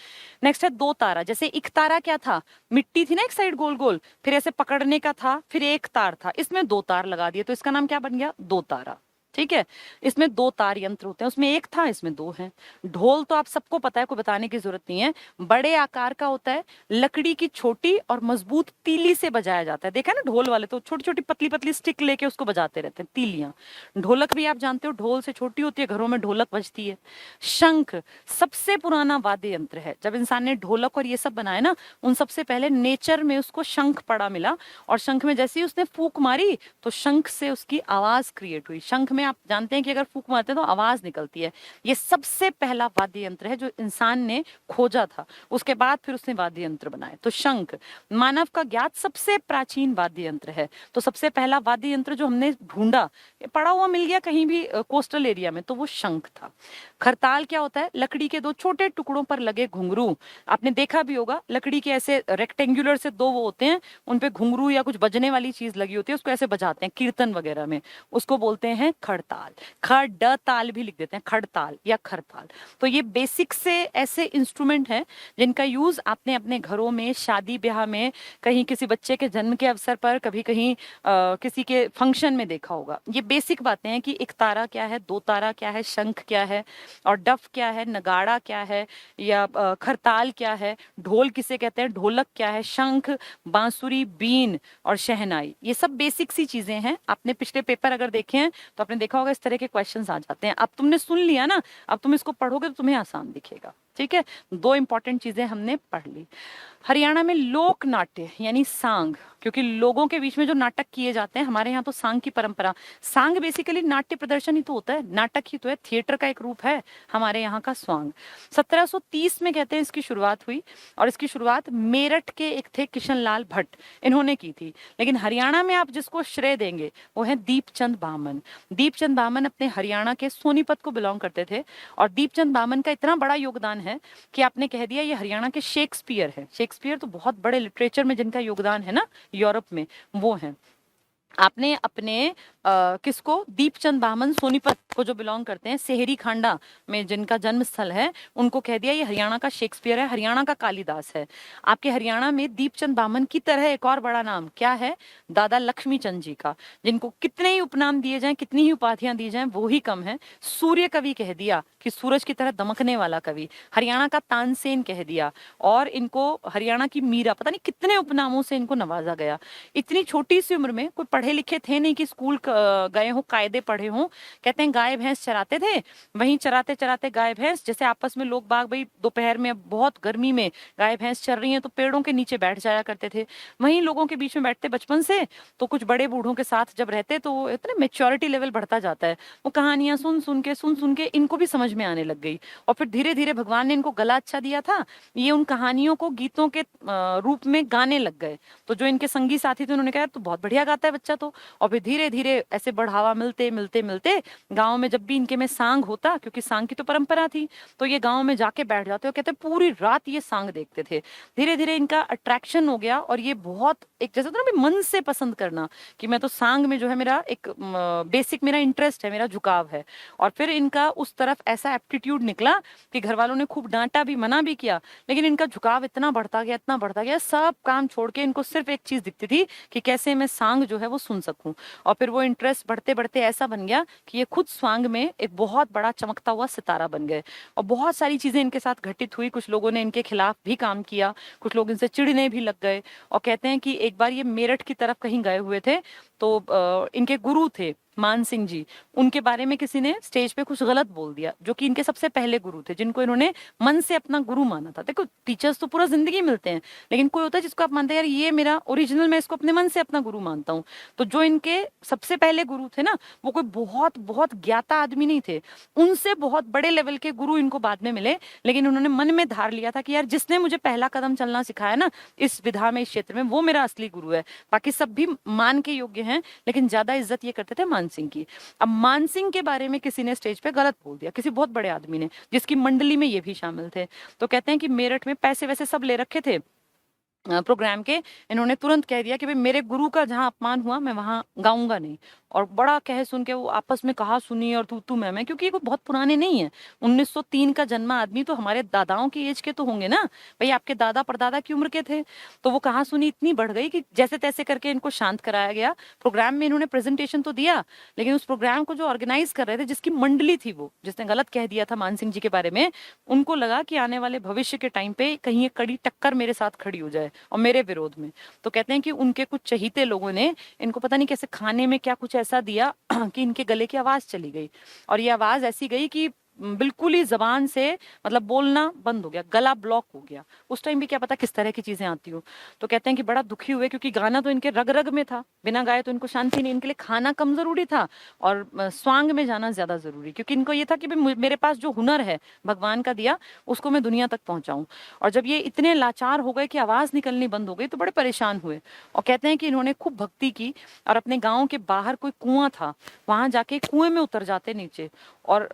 नेक्स्ट है दो तारा। जैसे एक तारा क्या था? मिट्टी थी ना एक साइड गोल गोल, फिर ऐसे पकड़ने का था, फिर एक तार था, इसमें दो तार लगा दिए, तो इसका नाम क्या बन गया? दो तारा। ठीक है। इसमें दो तार यंत्र होते हैं, उसमें एक था, इसमें दो हैं। ढोल तो आप सबको पता है, कोई बताने की जरूरत नहीं है। बड़े आकार का होता है, लकड़ी की छोटी और मजबूत तीली से बजाया जाता है। देखा है ना, ढोल वाले तो छोटी छोटी पतली पतली स्टिक लेके उसको बजाते रहते हैं, तीलियां। ढोलक भी आप जानते हो, ढोल से छोटी होती है, घरों में ढोलक बजती है। शंख सबसे पुराना वाद्य यंत्र है। जब इंसान ने ढोलक और ये सब बनाया ना, उन सबसे पहले नेचर में उसको शंख पड़ा मिला, और शंख में जैसे ही उसने फूंक मारी तो शंख से उसकी आवाज क्रिएट हुई। शंख में आप जानते हैं कि अगर फूंक मारते हैं तो आवाज निकलती है। ये सबसे पहला वाद्य यंत्र है जो इंसान ने खोजा था, उसके बाद फिर उसने वाद्य यंत्र बनाए। तो शंख मानव का ज्ञात सबसे प्राचीन वाद्य यंत्र है। तो सबसे पहला वाद्य यंत्र जो हमने ढूंढा, पड़ा हुआ मिल गया कहीं भी कोस्टल एरिया में, तो वो शंख था। खरताल क्या होता है? लकड़ी के दो छोटे टुकड़ों पर लगे घुंघरू। आपने देखा भी होगा, लकड़ी के ऐसे रेक्टेंगुलर से दो वो होते हैं, उन पे घुंघरू या कुछ बजने वाली चीज लगी होती है, उसको ऐसे बजाते हैं कीर्तन वगैरह में, उसको बोलते हैं खड़ताल। खड़ ताल भी लिख देते हैं, खड़ताल या खरताल। तो ये बेसिक से ऐसे इंस्ट्रूमेंट हैं जिनका यूज आपने अपने घरों में, शादी ब्याह में, कहीं किसी बच्चे के जन्म के अवसर पर, कभी कहीं किसी के फंक्शन में देखा होगा। ये बेसिक बातें हैं कि एक तारा क्या है, दो तारा क्या है, शंख क्या है, और डफ क्या है, नगाड़ा क्या है, या खरताल क्या है, ढोल किसे कहते हैं, ढोलक क्या है, शंख, बांसुरी, बीन और शहनाई। ये सब बेसिक सी चीजें हैं। आपने पिछले पेपर अगर देखे हैं तो आपने देखा होगा इस तरह के क्वेश्चंस आ जाते हैं। अब तुमने सुन लिया ना, अब तुम इसको पढ़ोगे तो तुम्हें आसान दिखेगा। ठीक है, 2 इंपॉर्टेंट चीजें हमने पढ़ ली। हरियाणा में लोक नाट्य यानी सांग, क्योंकि लोगों के बीच में जो नाटक किए जाते हैं, हमारे यहाँ तो सांग की परंपरा, सांग बेसिकली नाट्य प्रदर्शन ही तो होता है, नाटक ही तो है, थिएटर का एक रूप है हमारे यहाँ का स्वांग। 1730 में कहते हैं इसकी शुरुआत हुई, और इसकी शुरुआत मेरठ के एक थे किशन लाल भट्ट, इन्होंने की थी। लेकिन हरियाणा में आप जिसको श्रेय देंगे वो है दीपचंद बामन। दीपचंद बामन अपने हरियाणा के सोनीपत को बिलोंग करते थे, और दीपचंद बामन का इतना बड़ा योगदान है कि आपने कह दिया ये हरियाणा के शेक्सपियर है। शेक्सपियर तो बहुत बड़े लिटरेचर में जिनका योगदान है ना यूरोप में, वो हैं। आपने अपने किसको, दीपचंद बामन सोनीपत को जो बिलोंग करते हैं, सेहरी खांडा में जिनका जन्म स्थल है, उनको कह दिया ये हरियाणा का शेक्सपियर है, हरियाणा का कालिदास है। आपके हरियाणा में दीपचंद बामन की तरह एक और बड़ा नाम क्या है, दादा लक्ष्मी चंद जी का, जिनको कितने ही उपनाम दिए जाएं, कितनी ही उपाधियां दी जाएं, वो ही कम है। सूर्य कवि कह दिया कि सूरज की तरह दमकने वाला कवि, हरियाणा का तानसेन कह दिया, और इनको हरियाणा की मीरा, पता नहीं कितने उपनामों से इनको नवाजा गया। इतनी छोटी सी उम्र में, कोई पढ़े लिखे थे नहीं कि स्कूल गए हो, कायदे पढ़े हो। कहते हैं गाय भैंस चराते थे, वहीं चराते चराते गाय भैंस, जैसे आपस में लोग बाग भाई दोपहर में बहुत गर्मी में गाय भैंस चर रही हैं तो पेड़ों के नीचे बैठ जाया करते थे, वहीं लोगों के बीच में बैठते बचपन से। तो कुछ बड़े बूढ़ों के साथ जब रहते तो इतना मेच्योरिटी लेवल बढ़ता जाता है, वो कहानियां सुन सुन के इनको भी समझ में आने लग गई। और फिर धीरे धीरे भगवान ने इनको गला अच्छा दिया था, ये उन कहानियों को गीतों के रूप में गाने लग गए। तो जो इनके संगी साथी थे उन्होंने कहा तो बहुत बढ़िया गाता है बच्चा तो। और फिर धीरे धीरे ऐसे बढ़ावा मिलते मिलते मिलते गांव में जब भी इनके में सांग होता, क्योंकि सांग की तो परंपरा थी, तो ये गांव में जाके बैठ जाते, और कहते पूरी रात ये सांग देखते थे। धीरे धीरे इनका अट्रैक्शन हो गया, और ये बहुत एक जैसे होता है ना मन से पसंद करना, कि मैं तो सांग में जो है मेरा एक बेसिक मेरा इंटरेस्ट है, मेरा झुकाव है। और फिर इनका उस तरफ ऐसा एप्टीट्यूड निकला कि घर वालों ने खूब डांटा भी, मना भी किया, लेकिन इनका झुकाव इतना बढ़ता गया, इतना बढ़ता गया, सब काम छोड़ के इनको सिर्फ एक चीज दिखती थी कि कैसे मैं सांग जो है वो सुन सकूं। और फिर वो इंटरेस्ट बढ़ते बढ़ते ऐसा बन गया कि ये खुद स्वांग में एक बहुत बड़ा चमकता हुआ सितारा बन गए। और बहुत सारी चीजें इनके साथ घटित हुई, कुछ लोगों ने इनके खिलाफ भी काम किया, कुछ लोग इनसे चिढ़ने भी लग गए। और कहते हैं कि एक बार ये मेरठ की तरफ कहीं गए हुए थे, तो इनके गुरु थे मान सिंह जी, उनके बारे में किसी ने स्टेज पे कुछ गलत बोल दिया, जो कि इनके सबसे पहले गुरु थे, जिनको इन्होंने मन से अपना गुरु माना था। देखो टीचर्स तो पूरा जिंदगी मिलते हैं, लेकिन कोई होता है जिसको आप मानते हैं यार ये मेरा ओरिजिनल, मैं इसको अपने मन से अपना गुरु मानता हूँ। तो जो इनके सबसे पहले गुरु थे ना, वो कोई बहुत बहुत ज्ञाता आदमी नहीं थे, उनसे बहुत बड़े लेवल के गुरु इनको बाद में मिले। लेकिन उन्होंने मन में धार लिया था कि यार जिसने मुझे पहला कदम चलना सिखाया ना इस विधा में, इस क्षेत्र में, वो मेरा असली गुरु है। बाकी सब भी मान के योग्य हैं, लेकिन ज्यादा इज्जत ये करते थे मान सिंह की। अब मान सिंह के बारे में किसी ने स्टेज पे गलत बोल दिया, किसी बहुत बड़े आदमी ने, जिसकी मंडली में ये भी शामिल थे। तो कहते हैं कि मेरठ में पैसे वैसे सब ले रखे थे प्रोग्राम के, इन्होंने तुरंत कह दिया कि भाई मेरे गुरु का जहां अपमान हुआ मैं वहां गाऊंगा नहीं। और बड़ा कह सुन के वो आपस में कहा सुनी और तू मैं, क्योंकि ये कोई बहुत पुराने नहीं है, 1903 का जन्मा आदमी, तो हमारे दादाओं की एज के तो होंगे ना भाई, आपके दादा परदादा की उम्र के थे। तो वो कहा सुनी इतनी बढ़ गई कि जैसे तैसे करके इनको शांत कराया गया। प्रोग्राम में इन्होंने प्रेजेंटेशन तो दिया, लेकिन उस प्रोग्राम को जो ऑर्गेनाइज कर रहे थे, जिसकी मंडली थी, वो जिसने गलत कह दिया था मान सिंह जी के बारे में, उनको लगा कि आने वाले भविष्य के टाइम पे कहीं एक कड़ी टक्कर मेरे साथ खड़ी हो जाए और मेरे विरोध में। तो कहते हैं कि उनके कुछ चहीते लोगों ने इनको पता नहीं कैसे खाने में क्या कुछ ऐसा दिया कि इनके गले की आवाज चली गई, और ये आवाज ऐसी गई कि बिल्कुल ही जबान से मतलब बोलना बंद हो गया, गला ब्लॉक हो गया। उस टाइम भी क्या पता किस तरह की चीजें आती हो। तो कहते हैं कि बड़ा दुखी हुए, क्योंकि गाना तो इनके रग रग में था, बिना गाए तो इनको शांति नहीं। इनके लिए खाना कम जरूरी था और स्वांग में जाना ज्यादा जरूरी, क्योंकि इनको ये था कि मेरे पास जो हुनर है भगवान का दिया, उसको मैं दुनिया तक पहुंचाऊं। और जब ये इतने लाचार हो गए कि आवाज निकलनी बंद हो गई, तो बड़े परेशान हुए। और कहते हैं कि इन्होंने खूब भक्ति की, और अपने गाँव के बाहर कोई कुआं था, वहां जाके कुएं में उतर जाते नीचे, और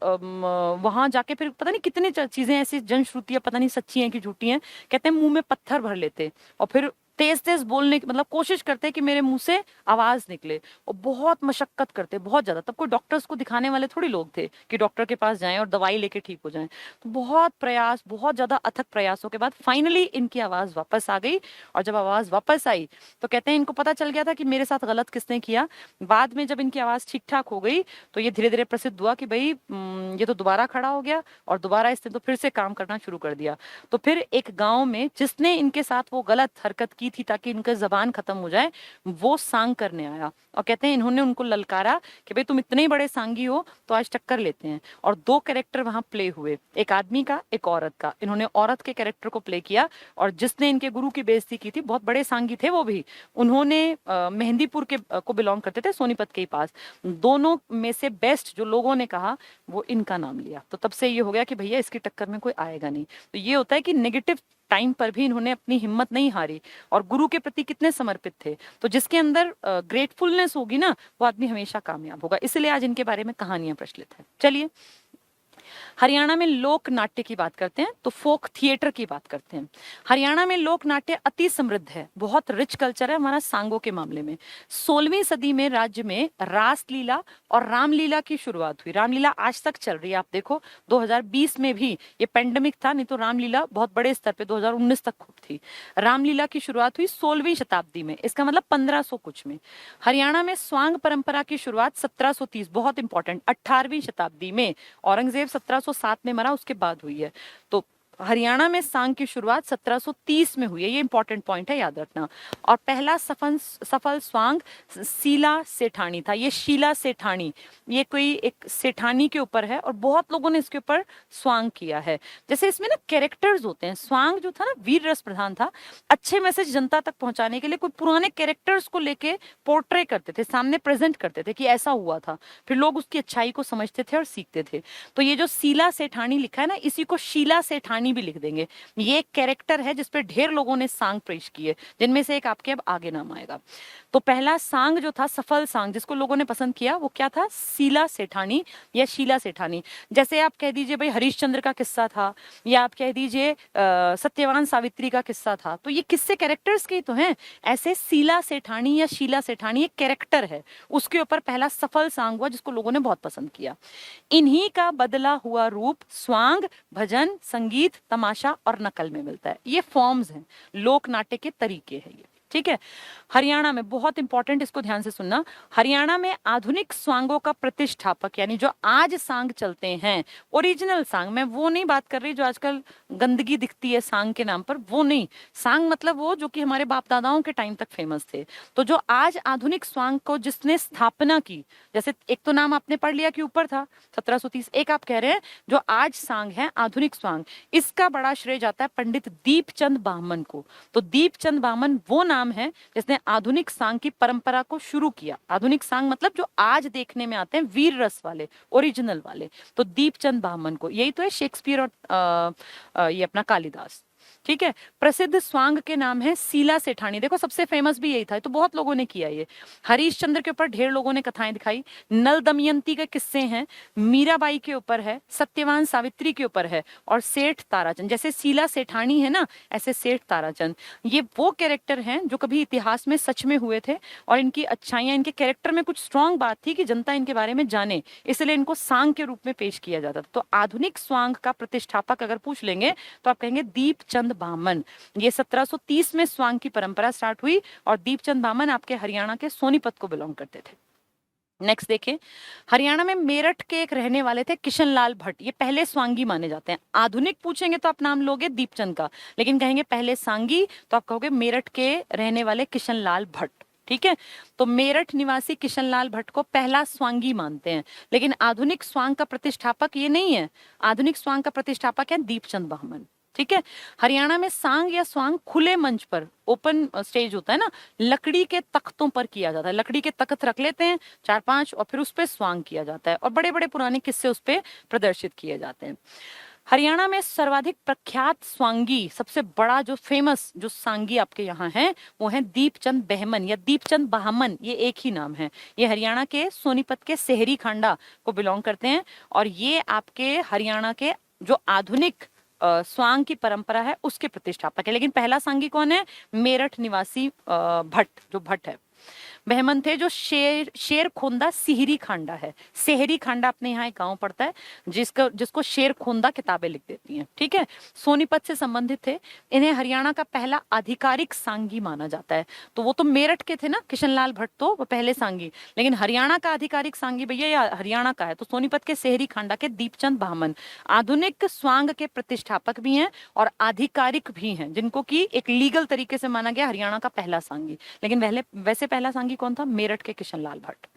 वहां जाके फिर पता नहीं कितनी चीजें ऐसी जनश्रुतियां, पता नहीं सच्ची हैं कि झूठी हैं, कहते हैं मुंह में पत्थर भर लेते और फिर तेज तेज बोलने की मतलब कोशिश करते कि मेरे मुंह से आवाज निकले, और बहुत मशक्कत करते, बहुत ज्यादा। तब कोई डॉक्टर्स को दिखाने वाले थोड़ी लोग थे कि डॉक्टर के पास जाएं और दवाई लेके ठीक हो जाएं। तो बहुत प्रयास, बहुत ज्यादा अथक प्रयासों के बाद फाइनली इनकी आवाज वापस आ गई। और जब आवाज वापस आई तो कहते हैं इनको पता चल गया था कि मेरे साथ गलत किसने किया। बाद में जब इनकी आवाज ठीक ठाक हो गई तो ये धीरे धीरे प्रसिद्ध हुआ कि भाई ये तो दोबारा खड़ा हो गया, और दोबारा इसने तो फिर से काम करना शुरू कर दिया। तो फिर एक गाँव में जिसने इनके साथ वो गलत हरकत की की थी ताकि इनका जबान खत्म हो जाए, वो सांग करने आया। और कहते हैं इन्होंने उनको ललकारा कि भाई तुम इतने ही बड़े सांगी हो तो आज टक्कर लेते हैं। और दो कैरेक्टर वहां प्ले हुए, एक आदमी का एक औरत का। इन्होंने औरत के कैरेक्टर को प्ले किया और जिसने इनके गुरु की बेइज्जती की थी, बहुत बड़े सांगी थे वो भी, उन्होंने मेहंदीपुर के को बिलोंग करते थे, सोनीपत के ही पास। दोनों में से बेस्ट जो लोगों ने कहा वो इनका नाम लिया। तो तब से ये हो गया कि भैया इसकी टक्कर में कोई आएगा नहीं। तो ये होता है कि नेगेटिव टाइम पर भी इन्होंने अपनी हिम्मत नहीं हारी और गुरु के प्रति कितने समर्पित थे। तो जिसके अंदर ग्रेटफुलनेस होगी ना, वो आदमी हमेशा कामयाब होगा। इसलिए आज इनके बारे में कहानियां प्रचलित है। चलिए हरियाणा में लोक नाट्य की बात करते हैं, तो फोक थिएटर की बात करते हैं। हरियाणा में लोक नाट्य अति समृद्ध है, बहुत रिच कल्चर है हमारा सांगों के मामले में। 16वीं सदी में राज्य में रासलीला और रामलीला की शुरुआत हुई। रामलीला आज तक चल रही है, आप देखो 2020 में भी, ये पेंडेमिक था, नहीं तो रामलीला बहुत बड़े स्तर पे 2019 तक खूब थी। रामलीला की शुरुआत हुई 16वीं शताब्दी में, इसका मतलब 1500 कुछ में। हरियाणा में स्वांग परंपरा की शुरुआत 1730, बहुत इंपॉर्टेंट, 18वीं शताब्दी में, औरंगजेब 1707 में मरा, उसके बाद हुई है। तो हरियाणा में सांग की शुरुआत 1730 में हुई है, ये इंपॉर्टेंट पॉइंट है, याद रखना। और पहला सफल स्वांग शीला सेठानी था। ये शीला सेठानी, ये कोई एक सेठानी के ऊपर है और बहुत लोगों ने इसके ऊपर स्वांग किया है। जैसे इसमें ना कैरेक्टर्स होते हैं, स्वांग जो था ना वीर रस प्रधान था, अच्छे मैसेज जनता तक पहुंचाने के लिए कोई पुराने कैरेक्टर्स को लेके पोर्ट्रे करते थे, सामने प्रेजेंट करते थे कि ऐसा हुआ था, फिर लोग उसकी अच्छाई को समझते थे और सीखते थे। तो ये जो शीला सेठानी लिखा है ना, इसी को शीला सेठानी भी लिख देंगे। ये एक कैरेक्टर है जिसपे ढेर लोगों ने सांग पेश किए, जिनमें से एक आपके अब आगे नाम आएगा। तो पहला सांग जो था, सफल सांग, जिसको लोगों ने पसंद किया, वो क्या था? शीला सेठानी या शीला सेठानी। जैसे आप कह दीजिए भाई हरिश्चंद्र का किस्सा था, या आप कह दीजिए सत्यवान सावित्री का किस्सा था, तो ये किस्से कैरेक्टर्स के ही तो हैं। ऐसे शीला सेठानी या शीला सेठानी एक कैरेक्टर है, उसके ऊपर पहला सफल सांग हुआ जिसको लोगों ने बहुत पसंद किया। इन्हीं का बदला हुआ रूप स्वांग, भजन, संगीत, तमाशा और नकल में मिलता है। ये फॉर्म्स हैं, लोक नाट्य के तरीके हैं ये, ठीक है। हरियाणा में बहुत इंपॉर्टेंट, इसको ध्यान से सुनना, हरियाणा में आधुनिक सांगों का प्रतिष्ठापक, यानी जो आज सांग चलते हैं, ओरिजिनल सांग, मैं वो नहीं बात कर रही जो आजकल गंदगी दिखती है सांग के नाम पर, वो नहीं। सांग मतलब वो जो कि हमारे बाप दादाओं के टाइम तक फेमस थे। तो जो आज आधुनिक सांग को जिसने स्थापना की, जैसे एक तो नाम आपने पढ़ लिया कि ऊपर था 1730, एक आप कह रहे हैं जो आज सांग है, आधुनिक सांग, इसका बड़ा श्रेय जाता है पंडित दीपचंद बामन को। तो दीपचंद बामन वो नाम है जिसने आधुनिक सांग की परंपरा को शुरू किया। आधुनिक सांग मतलब जो आज देखने में आते हैं वीर रस वाले, ओरिजिनल वाले, तो दीपचंद बामन को। यही तो है शेक्सपियर और ये अपना कालिदास, ठीक है। प्रसिद्ध स्वांग के नाम है शीला सेठानी, देखो सबसे फेमस भी यही था, तो बहुत लोगों ने किया ये। हरिश्चंद्र के ऊपर ढेर लोगों ने कथाएं दिखाई, नल दमयंती के किस्से हैं, मीराबाई के ऊपर है, सत्यवान सावित्री के ऊपर है, और सेठ ताराचंद। जैसे शीला सेठानी है ना, ऐसे सेठ ताराचंद, ये वो कैरेक्टर हैं जो कभी इतिहास में सच में हुए थे, और इनकी अच्छाइयां, इनके कैरेक्टर में कुछ स्ट्रांग बात थी कि जनता इनके बारे में जाने, इसलिए इनको सांग के रूप में पेश किया जाता था। तो आधुनिक स्वांग का प्रतिष्ठापक अगर पूछ लेंगे तो आप कहेंगे दीपचंद बामन। ये 1730 में स्वांग की परंपरा स्टार्ट हुई, और दीपचंद बामन आपके हरियाणा के सोनीपत को बिलोंग करते थे। नेक्स्ट देखें, हरियाणा में मेरठ के एक रहने वाले थे किशनलाल भट्ट, ये पहले स्वांगी माने जाते हैं। आधुनिक पूछेंगे तो आप नाम लोगे दीपचंद का, लेकिन कहेंगे पहले सांगी तो आप कहोगे मेरठ के रहने वाले किशनलाल भट्ट, ठीक है। तो मेरठ निवासी किशनलाल भट्ट को पहला स्वांगी मानते हैं, लेकिन आधुनिक स्वांग का प्रतिष्ठापक ये नहीं है। आधुनिक स्वांग का प्रतिष्ठापक है दीपचंद बामन, ठीक है। हरियाणा में सांग या स्वांग खुले मंच पर, ओपन स्टेज होता है ना, लकड़ी के तख्तों पर किया जाता है। लकड़ी के तख्त रख लेते हैं 4-5, और फिर उस पर स्वांग किया जाता है, और बड़े बड़े पुराने किस्से उस पर प्रदर्शित किए जाते हैं। हरियाणा में सर्वाधिक प्रख्यात स्वांगी, सबसे बड़ा जो फेमस जो सांगी आपके यहाँ है, वो है दीपचंद बहमन या दीपचंद बाहमन, ये एक ही नाम है। ये हरियाणा के सोनीपत के सेहरी खांडा को बिलोंग करते हैं, और ये आपके हरियाणा के जो आधुनिक स्वांग की परंपरा है उसके प्रतिष्ठापक है। लेकिन पहला सांगी कौन है? मेरठ निवासी भट्ट, जो भट्ट है। बहमन थे जो शेरखोंदा सिहरी खांडा है। सेहरी खांडा अपने यहाँ एक गांव पड़ता है जिसको शेरखोंदा किताबें लिख देती हैं, ठीक है। सोनीपत से संबंधित थे। इन्हें हरियाणा का पहला आधिकारिक सांगी माना जाता है। तो वो तो मेरठ के थे ना किशनलाल भट्ट, तो वो पहले सांगी, लेकिन हरियाणा का आधिकारिक सांगी भैया या हरियाणा का है तो सोनीपत के सेहरी खांडा के दीपचंद बामन आधुनिक स्वांग के प्रतिष्ठापक भी हैं और आधिकारिक भी हैं, जिनको कि एक लीगल तरीके से माना गया हरियाणा का पहला सांगी। लेकिन वैसे पहला सांगी कौन था? मेरठ के किशनलाल भट्ट।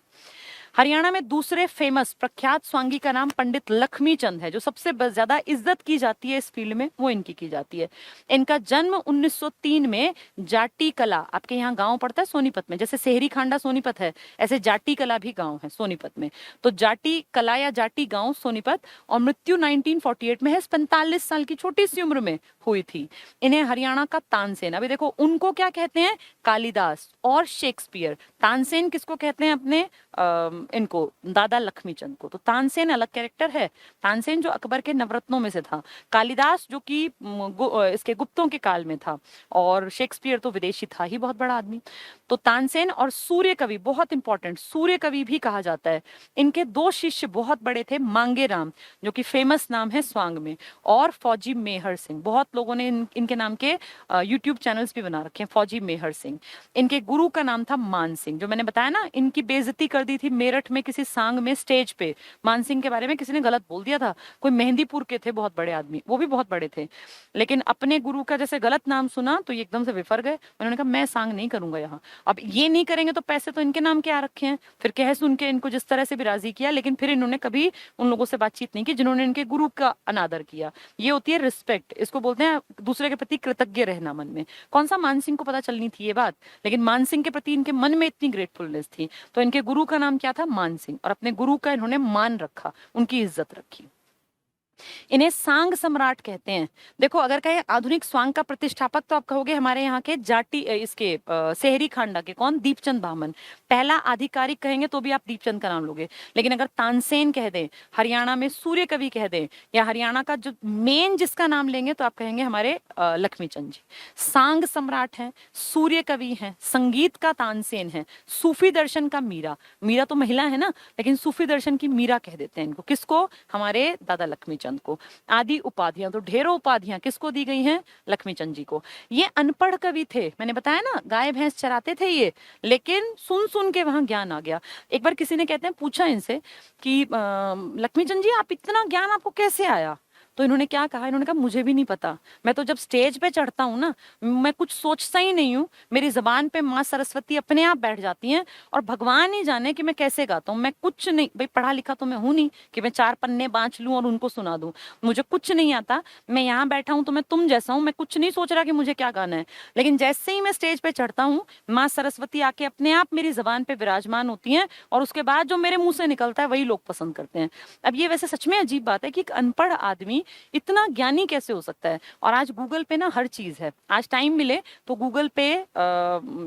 हरियाणा में दूसरे फेमस प्रख्यात स्वांगी का नाम पंडित लक्ष्मी चंद है। जो सबसे ज्यादा इज्जत की जाती है इस फील्ड में वो इनकी की जाती है। इनका जन्म 1903 में जाटी कला, आपके यहाँ गांव पड़ता है सोनीपत में, जैसे सेहरी खांडा सोनीपत है ऐसे जाटी कला भी गांव है सोनीपत में। तो जाटी कला या जाटी गांव सोनीपत, और मृत्यु 1948 में है। 45 साल की छोटी सी उम्र में हुई थी। इन्हें हरियाणा का तानसेन, अभी देखो उनको क्या कहते हैं? कालिदास और शेक्सपियर। तानसेन किसको कहते हैं? अपने इनको दादा लक्ष्मीचंद को। तो तानसेन अलग कैरेक्टर है। तानसेन जो अकबर के नवरत्नों में से था, कालिदास जो कि इसके गुप्तों के काल में था, और शेक्सपियर तो विदेशी था ही, बहुत बड़ा आदमी। तो तानसेन और सूर्य कवि, बहुत इंपॉर्टेंट, सूर्य कवि भी कहा जाता है। इनके दो शिष्य बहुत बड़े थे, मांगे राम जो कि फेमस नाम है स्वांग में, और फौजी मेहर सिंह। बहुत लोगों ने इनके नाम के यूट्यूब चैनल्स भी बना रखे हैं, फौजी मेहर सिंह। इनके गुरु का नाम था मान सिंह, जो मैंने बताया ना इनकी बेइज्जती कर दी थी मेरठ में किसी सांग में स्टेज पे। मान सिंह के बारे में किसी ने गलत बोल दिया था, कोई मेहंदीपुर के थे बहुत बड़े आदमी, वो भी बहुत बड़े थे, लेकिन अपने गुरु का जैसे गलत नाम सुना तो ये एकदम से विफर गए। उन्होंने कहा मैं सांग नहीं करूंगा यहाँ। अब ये नहीं करेंगे तो पैसे तो इनके नाम के आ रखे हैं। फिर कह सुन के इनको जिस तरह से भी राजी किया, लेकिन फिर इन्होंने कभी उन लोगों से बातचीत नहीं की जिन्होंने इनके गुरु का अनादर किया। ये होती है रिस्पेक्ट, इसको बोलते हैं दूसरे के प्रति कृतज्ञ रहना मन में। कौन सा मान सिंह को पता चलनी थी ये बात, लेकिन मान सिंह के प्रति इनके मन में इतनी ग्रेटफुलनेस थी। तो इनके गुरु का नाम क्या था? मान सिंह, और अपने गुरु का इन्होंने मान रखा, उनकी इज्जत रखी। इन्हें सांग सम्राट कहते हैं। देखो अगर कहे आधुनिक स्वांग का प्रतिष्ठापक तो आप कहोगे हमारे यहाँ के जाटी इसके सेहरी खांडा के कौन? दीपचंद बामन। पहला आधिकारिक कहेंगे तो भी आप दीपचंद का नाम लोगे, लेकिन अगर तानसेन कह दें, हरियाणा में सूर्य कवि कह दें, या हरियाणा का जो मेन जिसका नाम लेंगे तो आप कहेंगे हमारे लक्ष्मीचंद जी। सांग सम्राट हैं, सूर्य कवि हैं, संगीत का तानसेन है, सूफी दर्शन का मीरा। मीरा तो महिला है ना, लेकिन सूफी दर्शन की मीरा कह देते हैं इनको। किसको? हमारे दादा लक्ष्मीचंद को। आदि उपाधियां, तो ढेरों उपाधियां किसको दी गई हैं? लक्ष्मीचंद जी को। ये अनपढ़ कवि थे, मैंने बताया ना गाय भैंस चराते थे ये, लेकिन सुन सुन के वहां ज्ञान आ गया। एक बार किसी ने कहते हैं पूछा इनसे कि लक्ष्मीचंद जी आप इतना ज्ञान आपको कैसे आया? तो इन्होंने क्या कहा? इन्होंने कहा मुझे भी नहीं पता, मैं तो जब स्टेज पे चढ़ता हूँ ना, मैं कुछ सोचता ही नहीं हूँ, मेरी जबान पे माँ सरस्वती अपने आप बैठ जाती हैं, और भगवान ही जाने कि मैं कैसे गाता हूँ। मैं कुछ नहीं, भाई पढ़ा लिखा तो मैं हूं नहीं कि मैं 4 पन्ने बांच लूं और उनको सुना दूं, मुझे कुछ नहीं आता। मैं यहाँ बैठा हूँ तो मैं तुम जैसा हूँ, मैं कुछ नहीं सोच रहा कि मुझे क्या गाना है, लेकिन जैसे ही मैं स्टेज पे चढ़ता हूँ माँ सरस्वती आके अपने आप मेरी जबान पे विराजमान होती हैं, और उसके बाद जो मेरे मुंह से निकलता है वही लोग पसंद करते हैं। अब ये वैसे सच में अजीब बात है कि एक अनपढ़ आदमी इतना ज्ञानी कैसे हो सकता है। और आज गूगल पे ना हर चीज है, आज टाइम मिले तो गूगल पे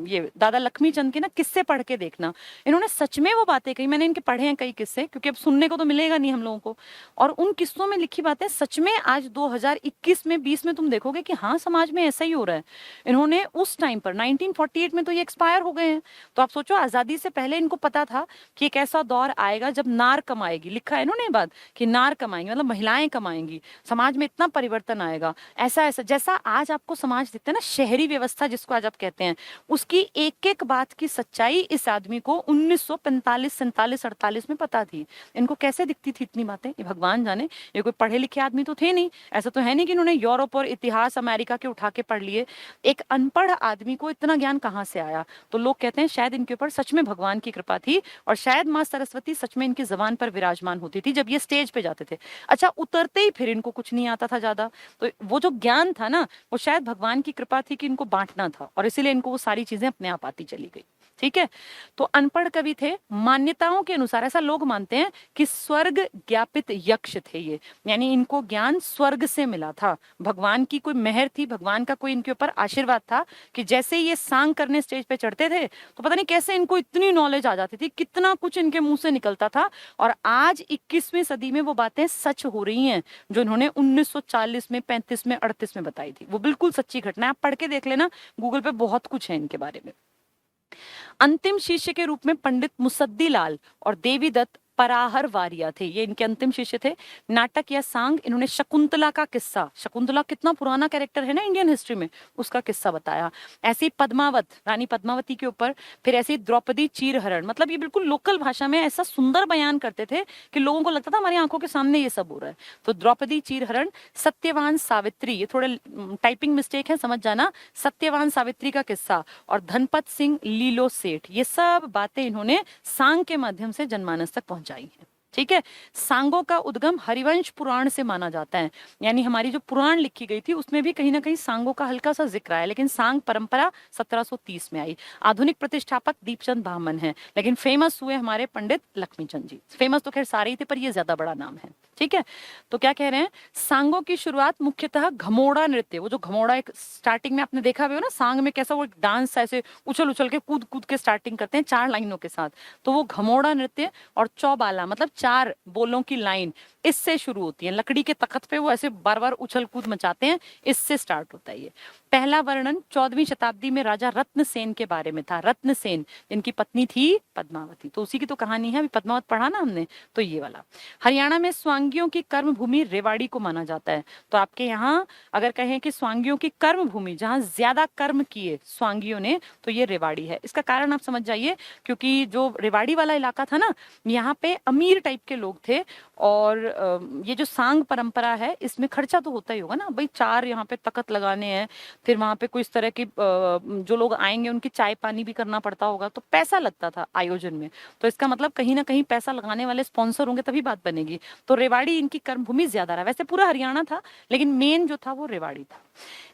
ये दादा लक्ष्मीचंद के ना किस्से पढ़ के देखना। इन्होंने सच में वो बातें कही, मैंने इनके पढ़े हैं कई किस्से, क्योंकि अब सुनने को तो मिलेगा नहीं हम लोगों को, और उन किस्सों में लिखी बातें सच में आज 2021 में 20 में तुम देखोगे कि हाँ समाज में ऐसा ही हो रहा है। इन्होंने उस टाइम पर 1948 में तो ये एक्सपायर हो गए हैं, तो आप सोचो आजादी से पहले इनको पता था कि एक ऐसा दौर आएगा जब नार कमाएगी। लिखा है इन्होंने ये बात कि नार कमाएंगी मतलब महिलाएं कमाएंगी, समाज में इतना परिवर्तन आएगा। ऐसा ऐसा जैसा आज आपको समाज दिखता है ना, शहरी व्यवस्था जिसको आज आप कहते हैं, उसकी एक एक बात की सच्चाई इस आदमी को 1945 47 48 में पता थी। इनको कैसे दिखती थी इतनी बातें, ये भगवान जाने। ये कोई पढ़े लिखे आदमी तो थे नहीं, ऐसा तो है नहीं कि इन्होंने यूरोप और इतिहास अमेरिका के उठा के पढ़ लिए। एक अनपढ़ आदमी को इतना ज्ञान कहाँ से आया? तो लोग कहते हैं शायद इनके ऊपर सच में भगवान की कृपा थी, और शायद माँ सरस्वती सच में इनकी जबान पर विराजमान होती थी जब ये स्टेज पे जाते थे। अच्छा उतरते ही फिर इनको कुछ नहीं आता था ज्यादा, तो वो जो ज्ञान था ना वो शायद भगवान की कृपा थी कि इनको बांटना था, और इसीलिए इनको वो सारी चीजें अपने आप आती चली गई। ठीक है, तो अनपढ़ कवि थे। मान्यताओं के अनुसार ऐसा लोग मानते हैं कि स्वर्ग ज्ञापित यक्ष थे ये, यानी इनको ज्ञान स्वर्ग से मिला था, भगवान की कोई मेहर थी, भगवान का कोई इनके ऊपर आशीर्वाद था कि जैसे ये सांग करने स्टेज पे चढ़ते थे तो पता नहीं कैसे इनको इतनी नॉलेज आ जाती थी, कितना कुछ इनके मुंह से निकलता था। और आज 21वीं सदी में वो बातें सच हो रही हैं जो इन्होंने 1940 में 35 में 38 में बताई थी, वो बिल्कुल सच्ची घटना है। आप पढ़ के देख लेना, गूगल पे बहुत कुछ है इनके बारे में। अंतिम शिष्य के रूप में पंडित मुसद्दी लाल और देवी दत्त पराहर वारिया थे, ये इनके अंतिम शिष्य थे। नाटक या सांग इन्होंने शकुंतला का किस्सा, शकुंतला कितना पुराना कैरेक्टर है ना इंडियन हिस्ट्री में, उसका किस्सा बताया। ऐसी पद्मावत, रानी पद्मावती के ऊपर, फिर ऐसी द्रौपदी चीरहरण, मतलब ये बिल्कुल लोकल भाषा में ऐसा सुंदर बयान करते थे कि लोगों को लगता था हमारी आंखों के सामने ये सब हो रहा है। तो द्रौपदी चीरहरण, सत्यवान सावित्री, ये थोड़े टाइपिंग मिस्टेक है समझ जाना, सत्यवान सावित्री का किस्सा, और धनपत सिंह लीलो सेठ, ये सब बातें इन्होंने सांग के माध्यम से जनमानस तक पहुंचाई है। ठीक है, सांगों का उद्गम हरिवंश पुराण से माना जाता है, यानी हमारी जो पुराण लिखी गई थी उसमें भी कहीं ना कहीं सांगों का हल्का सा जिक्र है, लेकिन सांग परंपरा 1730 में आई। आधुनिक प्रतिष्ठापक दीपचंद ब्राह्मण हैं, लेकिन फेमस हुए हमारे पंडित लक्ष्मीचंद जी। फेमस तो खैर सारे ही थे, पर ये ज्यादा बड़ा नाम है। ठीक है, तो क्या कह रहे हैं, सांगों की शुरुआत मुख्यतः घमोड़ा नृत्य, वो जो घमोड़ा एक स्टार्टिंग में आपने देखा भी हो ना सांग में, कैसा वो डांस ऐसे उछल उछल के कूद कूद के स्टार्टिंग करते हैं 4 लाइनों के साथ, तो वो घमोड़ा नृत्य और चौबाला मतलब 4 बोलों की लाइन, इससे शुरू होती है। लकड़ी के तख्त पे वो ऐसे बार बार उछल कूद मचाते हैं, इससे स्टार्ट होता है ये। पहला वर्णन 14वीं शताब्दी में राजा रत्नसेन के बारे में था। रत्नसेन जिनकी पत्नी थी पद्मावती, तो उसी की तो कहानी है, अभी पद्मावत पढ़ा ना हमने, तो ये वाला। हरियाणा में स्वांगियों की कर्म भूमि रेवाड़ी को माना जाता है। तो आपके यहाँ अगर कहें कि स्वांगियों की कर्म भूमि, जहाँ ज्यादा कर्म किए स्वांगियों ने, तो ये रेवाड़ी है। इसका कारण आप समझ जाइए, क्योंकि जो रेवाड़ी वाला इलाका था ना, यहाँ पे अमीर टाइप के लोग थे, और ये जो सांग परंपरा है इसमें खर्चा तो होता ही होगा ना भाई, 4 यहाँ पे तख्त लगाने हैं, फिर वहां पे कोई इस तरह की जो लोग आएंगे उनकी चाय पानी भी करना पड़ता होगा, तो पैसा लगता था आयोजन में। तो इसका मतलब कहीं ना कहीं पैसा लगाने वाले स्पॉन्सर होंगे तभी बात बनेगी। तो रेवाड़ी इनकी कर्मभूमि ज्यादा रहा, वैसे पूरा हरियाणा था लेकिन मेन जो था वो रेवाड़ी था।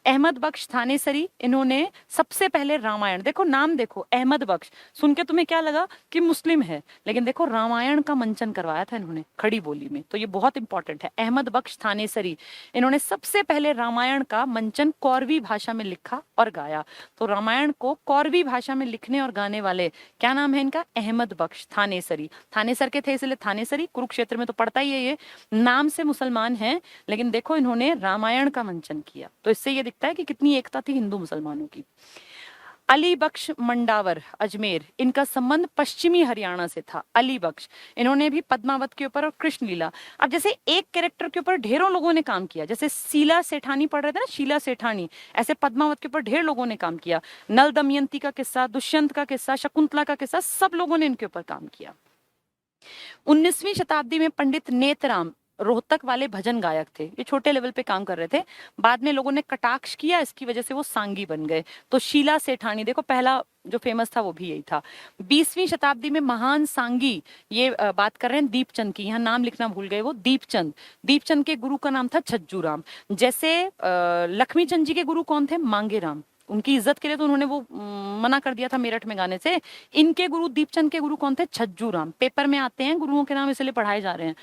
अहमद बख्श थानेसरी, इन्होंने सबसे पहले रामायण, देखो नाम देखो अहमद बख्श, सुन के तुम्हें क्या लगा कि मुस्लिम है, लेकिन देखो रामायण का मंचन करवाया था इन्होंने खड़ी बोली में, तो ये बहुत इंपॉर्टेंट है। अहमद बख्श थानेसरी, इन्होंने सबसे पहले रामायण का मंचन कौरवी भाषा में लिखा और गाया। तो रामायण को कौरवी भाषा में लिखने और गाने वाले, क्या नाम है इनका, अहमद बख्श थानेसरी। थानेसर के थे इसलिए थानेसरी, कुरुक्षेत्र में तो पड़ता ही है, ये नाम से मुसलमान हैं, लेकिन देखो इन्होंने रामायण का मंचन किया, तो इससे ये दिखता है कि कितनी एकता थी हिंदू मुसलमानों की। अली बख्श मंडावर अजमेर, इनका संबंध पश्चिमी हरियाणा से था। अली बख्श, इन्होंने भी पद्मावत के ऊपर और कृष्ण लीला, अब जैसे एक कैरेक्टर के ऊपर ढेरों लोगों ने काम किया, जैसे शीला सेठानी पढ़ रहे थे ना, शीला सेठानी, ऐसे पद्मावत के ऊपर ढेर लोगों ने काम किया। नल दमयंती का किस्सा, दुष्यंत का किस्सा, शकुंतला का किस्सा, सब लोगों ने इनके ऊपर काम किया। 19वीं शताब्दी में पंडित नेतराम रोहतक वाले भजन गायक थे, ये छोटे लेवल पे काम कर रहे थे, बाद में लोगों ने कटाक्ष किया, इसकी वजह से वो सांगी बन गए। तो शीला सेठानी, देखो पहला जो फेमस था वो भी यही था। 20वीं शताब्दी में महान सांगी, ये बात कर रहे हैं दीपचंद की, यहाँ नाम लिखना भूल गए वो, दीपचंद। दीपचंद के गुरु का नाम था छज्जू राम। जैसे लक्ष्मीचंद जी के गुरु कौन थे, मांगे राम, उनकी इज्जत के लिए तो उन्होंने वो मना कर दिया था मेरठ में गाने से। इनके गुरु दीपचंद के गुरु कौन थे, छज्जू राम। पेपर में आते हैं गुरुओं के नाम इसलिए पढ़ाए जा रहे हैं।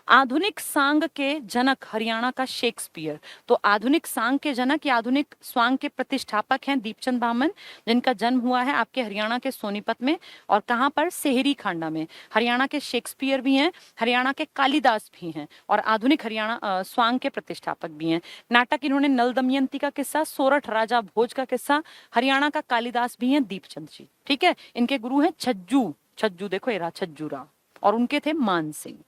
आधुनिक सांग के जनक हरियाणा का शेक्सपियर, तो आधुनिक सांग के जनक या आधुनिक स्वांग के प्रतिष्ठापक हैं दीपचंद ब्राह्मण, जिनका जन्म हुआ है आपके हरियाणा के सोनीपत में, और कहाँ पर, सेहरी खांडा में। हरियाणा के शेक्सपियर भी हैं, हरियाणा के कालिदास भी हैं, और आधुनिक हरियाणा स्वांग के प्रतिष्ठापक भी हैं। नाटक इन्होंने नल दमयंती का किस्सा, सोरठ राजा भोज का किस्सा, हरियाणा का कालिदास भी हैं दीपचंद जी। ठीक है, इनके गुरु हैं छज्जू, छज्जू देखो ये रहा छज्जू राम, और उनके थे मान सिंह।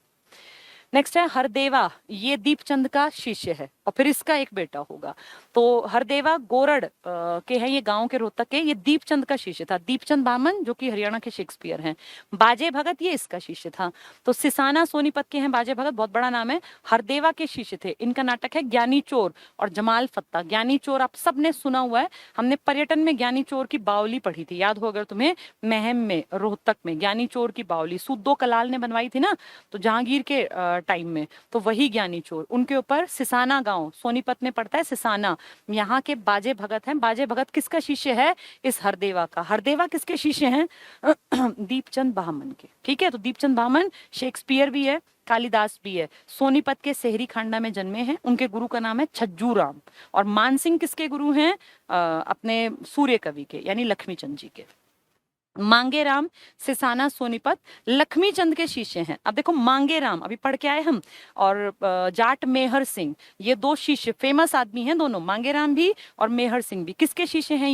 नेक्स्ट है हरदेवा, ये दीपचंद का शिष्य है और फिर इसका एक बेटा होगा। तो हरदेवा गोरड़ के हैं, ये गांव के रोहतक के, ये दीपचंद का शिष्य था। दीपचंद ब्राह्मण जो कि हरियाणा के शेक्सपियर हैं। बाजे भगत ये इसका शिष्य था। तो सिसाना सोनीपत के हैं बाजे भगत, बहुत बड़ा नाम है। हरदेवा के शिष्य थे, इनका नाटक है ज्ञानी चोर और जमाल फत्ता। ज्ञानी चोर आप सबने सुना हुआ है, हमने पर्यटन में ज्ञानी चोर की बावली पढ़ी थी, याद हो अगर तुम्हें, महम में रोहतक में ज्ञानी चोर की बावली सूदो कलाल ने बनवाई थी ना, तो जहांगीर के टाइम में, तो वही ज्ञानी चोर, उनके ऊपर सिसाना गांव सोनीपत में पड़ता है सिसाना, यहाँ के बाजे भगत हैं। बाजे भगत किसका शिष्य है, इस हरदेवा का। हरदेवा किसके शिष्य हैं, दीपचंद ब्राह्मण के। ठीक है, तो दीपचंद ब्राह्मण शेक्सपियर भी है, कालिदास भी है, सोनीपत के सेहरी खांडा में जन्मे हैं। उनके गुरु का नाम है छज्जू राम। और मानसिंह किसके गुरु हैं, अपने सूर्य कवि के यानी लक्ष्मीचंद जी के। मांगेराम, सिसाना, सोनीपत लक्ष्मी चंद के शिष्य हैं। अब देखो मांगेराम अभी पढ़ के आए हम, और जाट मेहर सिंह, ये दो शिष्य फेमस आदमी हैं दोनों, मांगेराम भी और मेहर सिंह भी। किसके शिष्य हैं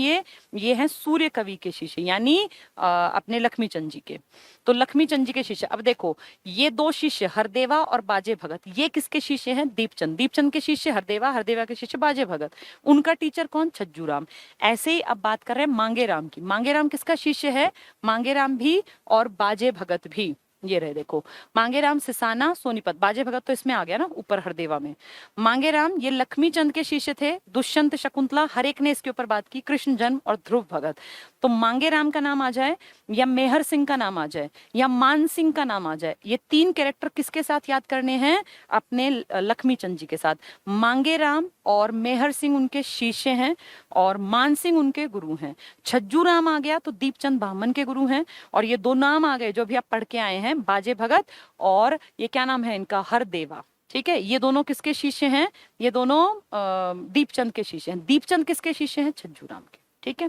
ये हैं सूर्य कवि के शिष्य, यानी अपने लक्ष्मी चंद जी के। तो लक्ष्मी चंद जी के शिष्य, अब देखो ये दो शिष्य हरदेवा और बाजे भगत, ये किसके शिष्य हैं? दीपचंद। दीपचंद के शिष्य हरदेवा, हरदेवा के शिष्य बाजे भगत। उनका टीचर कौन? छज्जूराम। ऐसे ही अब बात कर रहे हैं मांगेराम की। मांगेराम किसका शिष्य है? मांगेराम भी और बाजे भगत भी। ये रहे देखो, मांगेराम, सिसाना, सोनीपत, बाजे भगत तो इसमें आ गया ना ऊपर हरदेवा में। मांगेराम ये लक्ष्मी चंद के शिष्य थे, दुष्यंत, शकुंतला, हर एक ने इसके ऊपर बात की, कृष्ण जन्म और ध्रुव भगत। तो मांगेराम का नाम आ जाए या मेहर सिंह का नाम आ जाए या मान सिंह का नाम आ जाए, ये तीन कैरेक्टर किसके साथ याद करने हैं? अपने लक्ष्मी चंद जी के साथ। मांगेराम और मेहर सिंह उनके शिष्य हैं और मान सिंह उनके गुरु हैं। छज्जू राम आ गया तो दीपचंद ब्राह्मण के गुरु हैं। और ये दो नाम आ गए जो अभी आप पढ़ के आए हैं, बाजे भगत और ये क्या नाम है इनका? हरदेवा। ठीक है, ये दोनों किसके शिष्य हैं? ये दोनों दीपचंद के शिष्य हैं। दीपचंद किसके शिष्य हैं? छज्जू राम के। ठीक है,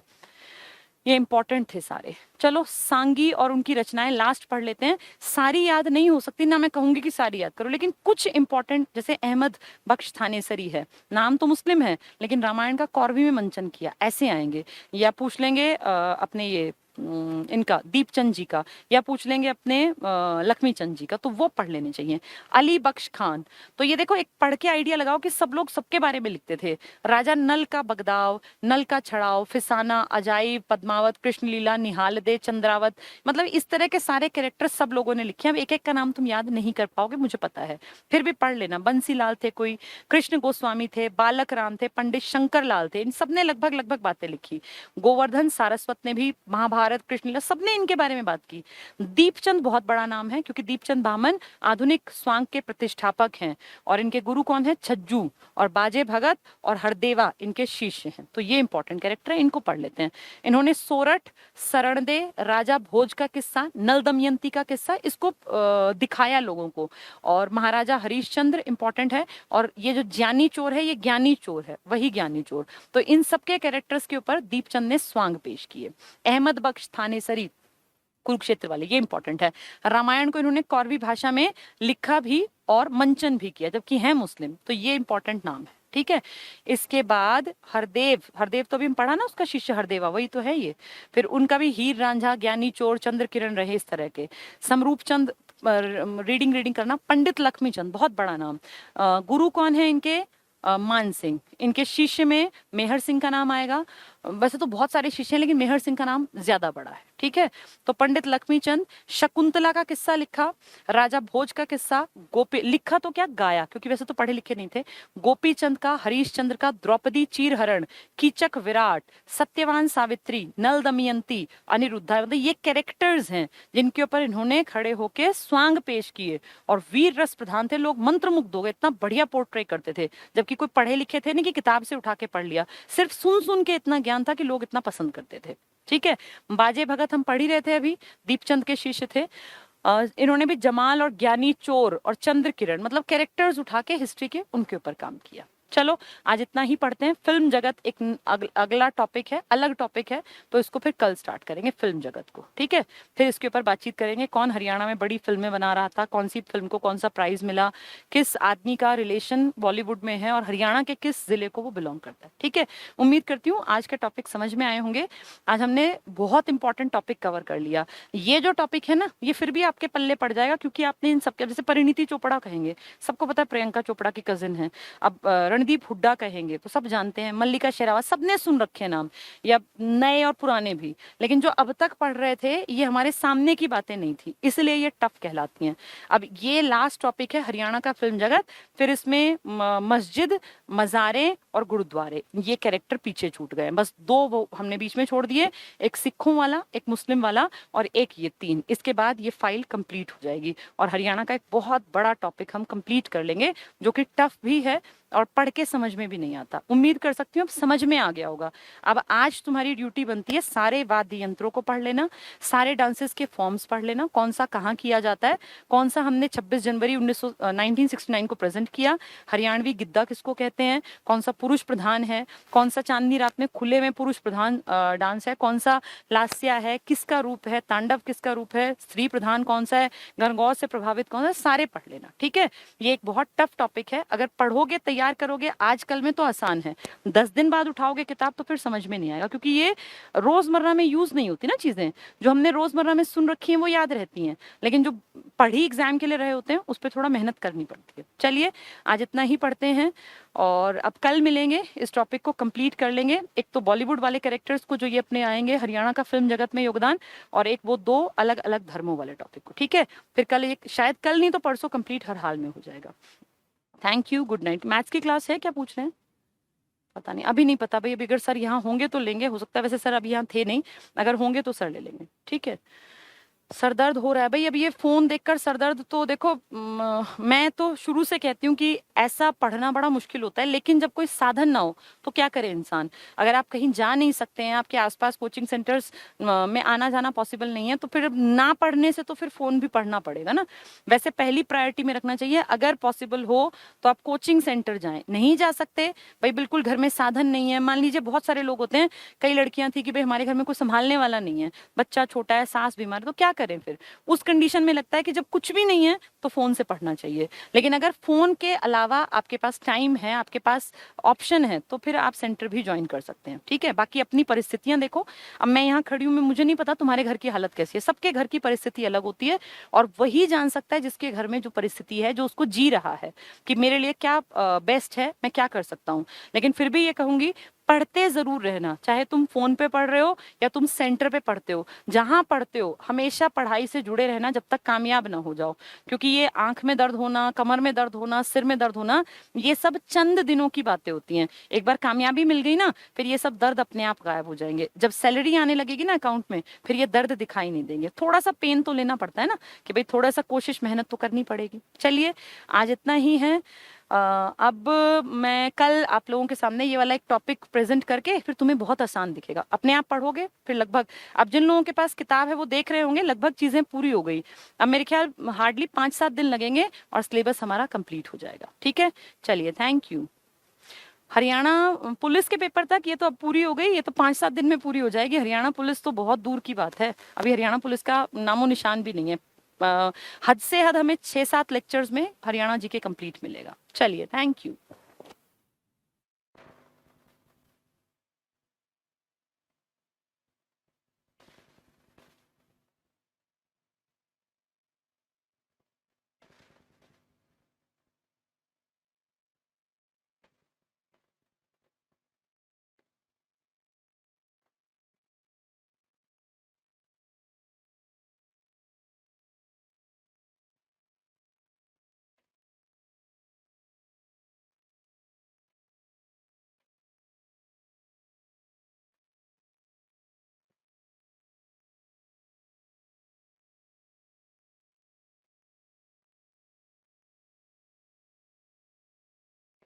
ये इंपॉर्टेंट थे सारे। चलो सांगी और उनकी रचनाएं लास्ट पढ़ लेते हैं। सारी याद नहीं हो सकती ना, मैं कहूंगी कि सारी याद करो, लेकिन कुछ इंपॉर्टेंट, जैसे अहमद बख्श थानेसरी है, नाम तो मुस्लिम है लेकिन रामायण का कौरवी में मंचन किया, ऐसे आएंगे। या पूछ लेंगे अपने ये इनका दीपचंद जी का, या पूछ लेंगे अपने लक्ष्मी चंद जी का, तो वो पढ़ लेने चाहिए। अली बख्श खान, तो ये देखो एक पढ़ के आइडिया लगाओ कि सब लोग सबके बारे में लिखते थे। राजा नल का बगदाव, नल का छड़ाव, फिसाना, अजाइब, पद्मावत, कृष्णलीला, निहाल दे, चंद्रावत, मतलब इस तरह के सारे कैरेक्टर सब लोगों ने लिखे। अब एक एक का नाम तुम याद नहीं कर पाओगे, मुझे पता है, फिर भी पढ़ लेना। बंसीलाल थे कोई, कृष्ण गोस्वामी थे, बालक राम थे, पंडित शंकर लाल थे, इन सब ने लगभग लगभग बातें लिखी। गोवर्धन सारस्वत ने भी महाभारत, कृष्णलीला, सबने इनके बारे में बात की। दीपचंद बहुत बड़ा नाम है क्योंकि दीपचंद ब्राह्मण आधुनिक स्वांग के प्रतिष्ठापक हैं और इनके गुरु कौन है? छज्जू। और बाजे भगत और हरदेवा इनके शिष्य हैं। तो ये इंपॉर्टेंट कैरेक्टर है, इनको पढ़ लेते हैं। इन्होंने सोरठ, शरणदे, राजा भोज का किस्सा, नल दमयंती का किस्सा, इसको दिखाया लोगों को। और महाराजा हरिश्चंद्र इंपॉर्टेंट है। और ये जो ज्ञानी चोर है, ये ज्ञानी चोर है, वही ज्ञानी चोर। तो इन सबके कैरेक्टर्स के ऊपर दीपचंद ने स्वांग पेश किए। अहमद बख्श थानेसरी कुरुक्षेत्र वाले, ये इंपॉर्टेंट है। रामायण को इन्होंने कौरवी भाषा में लिखा भी और मंचन भी किया, जबकि है मुस्लिम, तो ये इंपॉर्टेंट नाम है। ठीक है, इसके बाद हरदेव, हरदेव तो भी हम पढ़ा ना, उसका शिष्य हरदेवा, वही तो है ये। फिर उनका भी हीर रांझा, ज्ञानी चोर, चंद्र किरण रहे, इस तरह के। समरूप चंद, रीडिंग करना। पंडित लक्ष्मी चंद, बहुत बड़ा नाम। गुरु कौन है इनके? मान सिंह। इनके शिष्य में मेहर सिंह का नाम आएगा। वैसे तो बहुत सारे शिष्य हैं लेकिन मेहर सिंह का नाम ज्यादा बड़ा है। ठीक है, तो पंडित लक्ष्मी चंद, शकुंतला का किस्सा लिखा, राजा भोज का किस्सा, गोपी लिखा तो क्या गाया, क्योंकि वैसे तो पढ़े लिखे नहीं थे। गोपी चंद का, हरीश चंद्र का, द्रौपदी चीरहरण, कीचक विराट, सत्यवान सावित्री, नल दमयंती, अनिरुद्धा, मतलब ये कैरेक्टर्स हैं जिनके ऊपर इन्होंने खड़े होके स्वांग पेश किए। और वीर रस प्रधान थे, लोग मंत्रमुग्ध हो गए, इतना बढ़िया पोर्ट्रे करते थे। जबकि कोई पढ़े लिखे थे नहीं कि किताब से उठा के पढ़ लिया, सिर्फ सुन सुन के इतना ज्ञान था कि लोग इतना पसंद करते थे। ठीक है, बाजे भगत हम पढ़ ही रहे थे अभी, दीपचंद के शिष्य थे। इन्होंने भी जमाल और ज्ञानी चोर और चंद्र किरण, मतलब कैरेक्टर्स उठा के हिस्ट्री के, उनके ऊपर काम किया। चलो आज इतना ही पढ़ते हैं। फिल्म जगत एक अगला टॉपिक है, अलग टॉपिक है, तो इसको फिर कल स्टार्ट करेंगे, फिल्म जगत को। ठीक है, फिर इसके ऊपर बातचीत करेंगे, कौन हरियाणा में बड़ी फिल्में बना रहा था, कौन सी फिल्म को कौन सा प्राइज मिला, किस आदमी का रिलेशन बॉलीवुड में है और हरियाणा के किस जिले को वो बिलोंग करता है। ठीक है, उम्मीद करती हूँ आज के टॉपिक समझ में आए होंगे। आज हमने बहुत इंपॉर्टेंट टॉपिक कवर कर लिया। ये जो टॉपिक है ना, ये फिर भी आपके पल्ले पड़ जाएगा क्योंकि आपने इन सबके, जैसे परिणीति चोपड़ा कहेंगे, सबको पता है प्रियंका चोपड़ा की कजिन है। अब रणदीप हुड्डा कहेंगे तो सब जानते हैं, मल्लिका शेरावत, सबने सुन रखे नाम, या नए और पुराने भी, लेकिन जो अब तक पढ़ रहे थे ये हमारे सामने की बातें नहीं थी, इसलिए ये टफ कहलाती हैं। अब ये लास्ट टॉपिक है हरियाणा का फिल्म जगत, फिर इसमें मस्जिद, मज़ारे और गुरुद्वारे, ये कैरेक्टर पीछे छूट गए, बस दो वो हमने बीच में छोड़ दिए, एक सिखों वाला, एक मुस्लिम वाला और एक ये तीन। इसके बाद ये फाइल कंप्लीट हो जाएगी और हरियाणा का एक बहुत बड़ा टॉपिक हम कंप्लीट कर लेंगे, जो कि टफ भी है और पढ़ के समझ में भी नहीं आता। उम्मीद कर सकती हूँ अब समझ में आ गया होगा। अब आज तुम्हारी ड्यूटी बनती है सारे वाद्य यंत्रों को पढ़ लेना, सारे डांसेस के फॉर्म्स पढ़ लेना, कौन सा कहाँ किया जाता है, कौन सा हमने 26 जनवरी 1969 को प्रेजेंट किया, हरियाणवी गिद्दा किसको कहते हैं, कौन सा पुरुष प्रधान है, कौन सा चांदनी रात में खुले में पुरुष प्रधान डांस है, कौन सा लास्या है, किसका रूप है, तांडव किसका रूप है, स्त्री प्रधान कौन सा है, गणगौर से प्रभावित कौन सा, सारे पढ़ लेना। ठीक है, ये एक बहुत टफ टॉपिक है, अगर पढ़ोगे तैयार करोगे आजकल में तो आसान है, 10 दिन बाद उठाओगे किताब तो फिर समझ में नहीं आएगा, क्योंकि ये रोजमर्रा में यूज नहीं होती ना चीजें, जो हमने रोजमर्रा में सुन रखी हैं वो याद रहती हैं, लेकिन जो पढ़ी एग्जाम के लिए रहे होते हैं उस पर थोड़ा मेहनत करनी पड़ती है। चलिए आज इतना ही पढ़ते हैं और अब कल मिलेंगे, इस टॉपिक को कंप्लीट कर लेंगे। एक तो बॉलीवुड वाले कैरेक्टर्स को जो ये अपने आएंगे, हरियाणा का फिल्म जगत में योगदान, और एक वो 2 अलग अलग धर्मों वाले टॉपिक को। ठीक है, फिर कल एक, शायद कल नहीं तो परसों कंप्लीट हर हाल में हो जाएगा। Thank you, good night. Maths की क्लास है क्या पूछ रहे हैं? पता नहीं, अभी नहीं पता भाई, अभी अगर सर यहाँ होंगे तो लेंगे, हो सकता है, वैसे सर अभी यहाँ थे नहीं, अगर होंगे तो सर ले लेंगे। ठीक है, सर दर्द हो रहा है भाई, अब ये फोन देखकर सर दर्द, तो देखो मैं तो शुरू से कहती हूँ कि ऐसा पढ़ना बड़ा मुश्किल होता है, लेकिन जब कोई साधन ना हो तो क्या करे इंसान। अगर आप कहीं जा नहीं सकते हैं, आपके आसपास कोचिंग सेंटर्स में आना जाना पॉसिबल नहीं है, तो फिर ना पढ़ने से तो फिर फोन भी पढ़ना पड़ेगा ना। वैसे पहली प्रायोरिटी में रखना चाहिए, अगर पॉसिबल हो तो आप कोचिंग सेंटर जाएं, नहीं जा सकते भाई, बिल्कुल घर में साधन नहीं है, मान लीजिए बहुत सारे लोग होते हैं, कई लड़कियां थी कि भाई हमारे घर में कोई संभालने वाला नहीं है, बच्चा छोटा है, सास बीमार है, तो क्या करें फिर। उस कंडीशन में लगता है कि जब कुछ भी नहीं है तो फोन से पढ़ना चाहिए, लेकिन अगर फोन के अलावा आपके पास टाइम है, आपके पास ऑप्शन है, तो फिर आप सेंटर भी ज्वाइन कर सकते हैं। ठीक है, बाकी अपनी परिस्थितियां देखो, अब मैं यहाँ खड़ी हूँ, मैं, मुझे नहीं पता तुम्हारे घर की हालत कैसी है, सबके घर की परिस्थिति अलग होती है, और वही जान सकता है जिसके घर में जो परिस्थिति है, जो उसको जी रहा है कि मेरे लिए क्या बेस्ट है, मैं क्या कर सकता हूँ। लेकिन फिर भी ये कहूंगी, पढ़ते जरूर रहना, चाहे तुम फोन पे पढ़ रहे हो या तुम सेंटर पे पढ़ते हो, जहां पढ़ते हो हमेशा पढ़ाई से जुड़े रहना जब तक कामयाब ना हो जाओ। क्योंकि ये आंख में दर्द होना, कमर में दर्द होना, सिर में दर्द होना, ये सब चंद दिनों की बातें होती हैं। एक बार कामयाबी मिल गई ना, फिर ये सब दर्द अपने आप गायब हो जाएंगे। जब सैलरी आने लगेगी ना अकाउंट में, फिर ये दर्द दिखाई नहीं देंगे। थोड़ा सा पेन तो लेना पड़ता है ना, कि भाई थोड़ा सा कोशिश मेहनत तो करनी पड़ेगी। चलिए आज इतना ही है। अब मैं कल आप लोगों के सामने ये वाला एक टॉपिक प्रेजेंट करके, फिर तुम्हें बहुत आसान दिखेगा, अपने आप पढ़ोगे फिर लगभग, अब जिन लोगों के पास किताब है वो देख रहे होंगे लगभग चीजें पूरी हो गई। अब मेरे ख्याल हार्डली 5-7 दिन लगेंगे और सिलेबस हमारा कंप्लीट हो जाएगा। ठीक है, चलिए थैंक यू। हरियाणा पुलिस के पेपर तक ये तो अब पूरी हो गई, ये तो 5-7 दिन में पूरी हो जाएगी। हरियाणा पुलिस तो बहुत दूर की बात है, अभी हरियाणा पुलिस का नामो निशान भी नहीं है। हद से हद हमें 6-7 लेक्चर्स में हरियाणा जी के कंप्लीट मिलेगा। चलिए थैंक यू।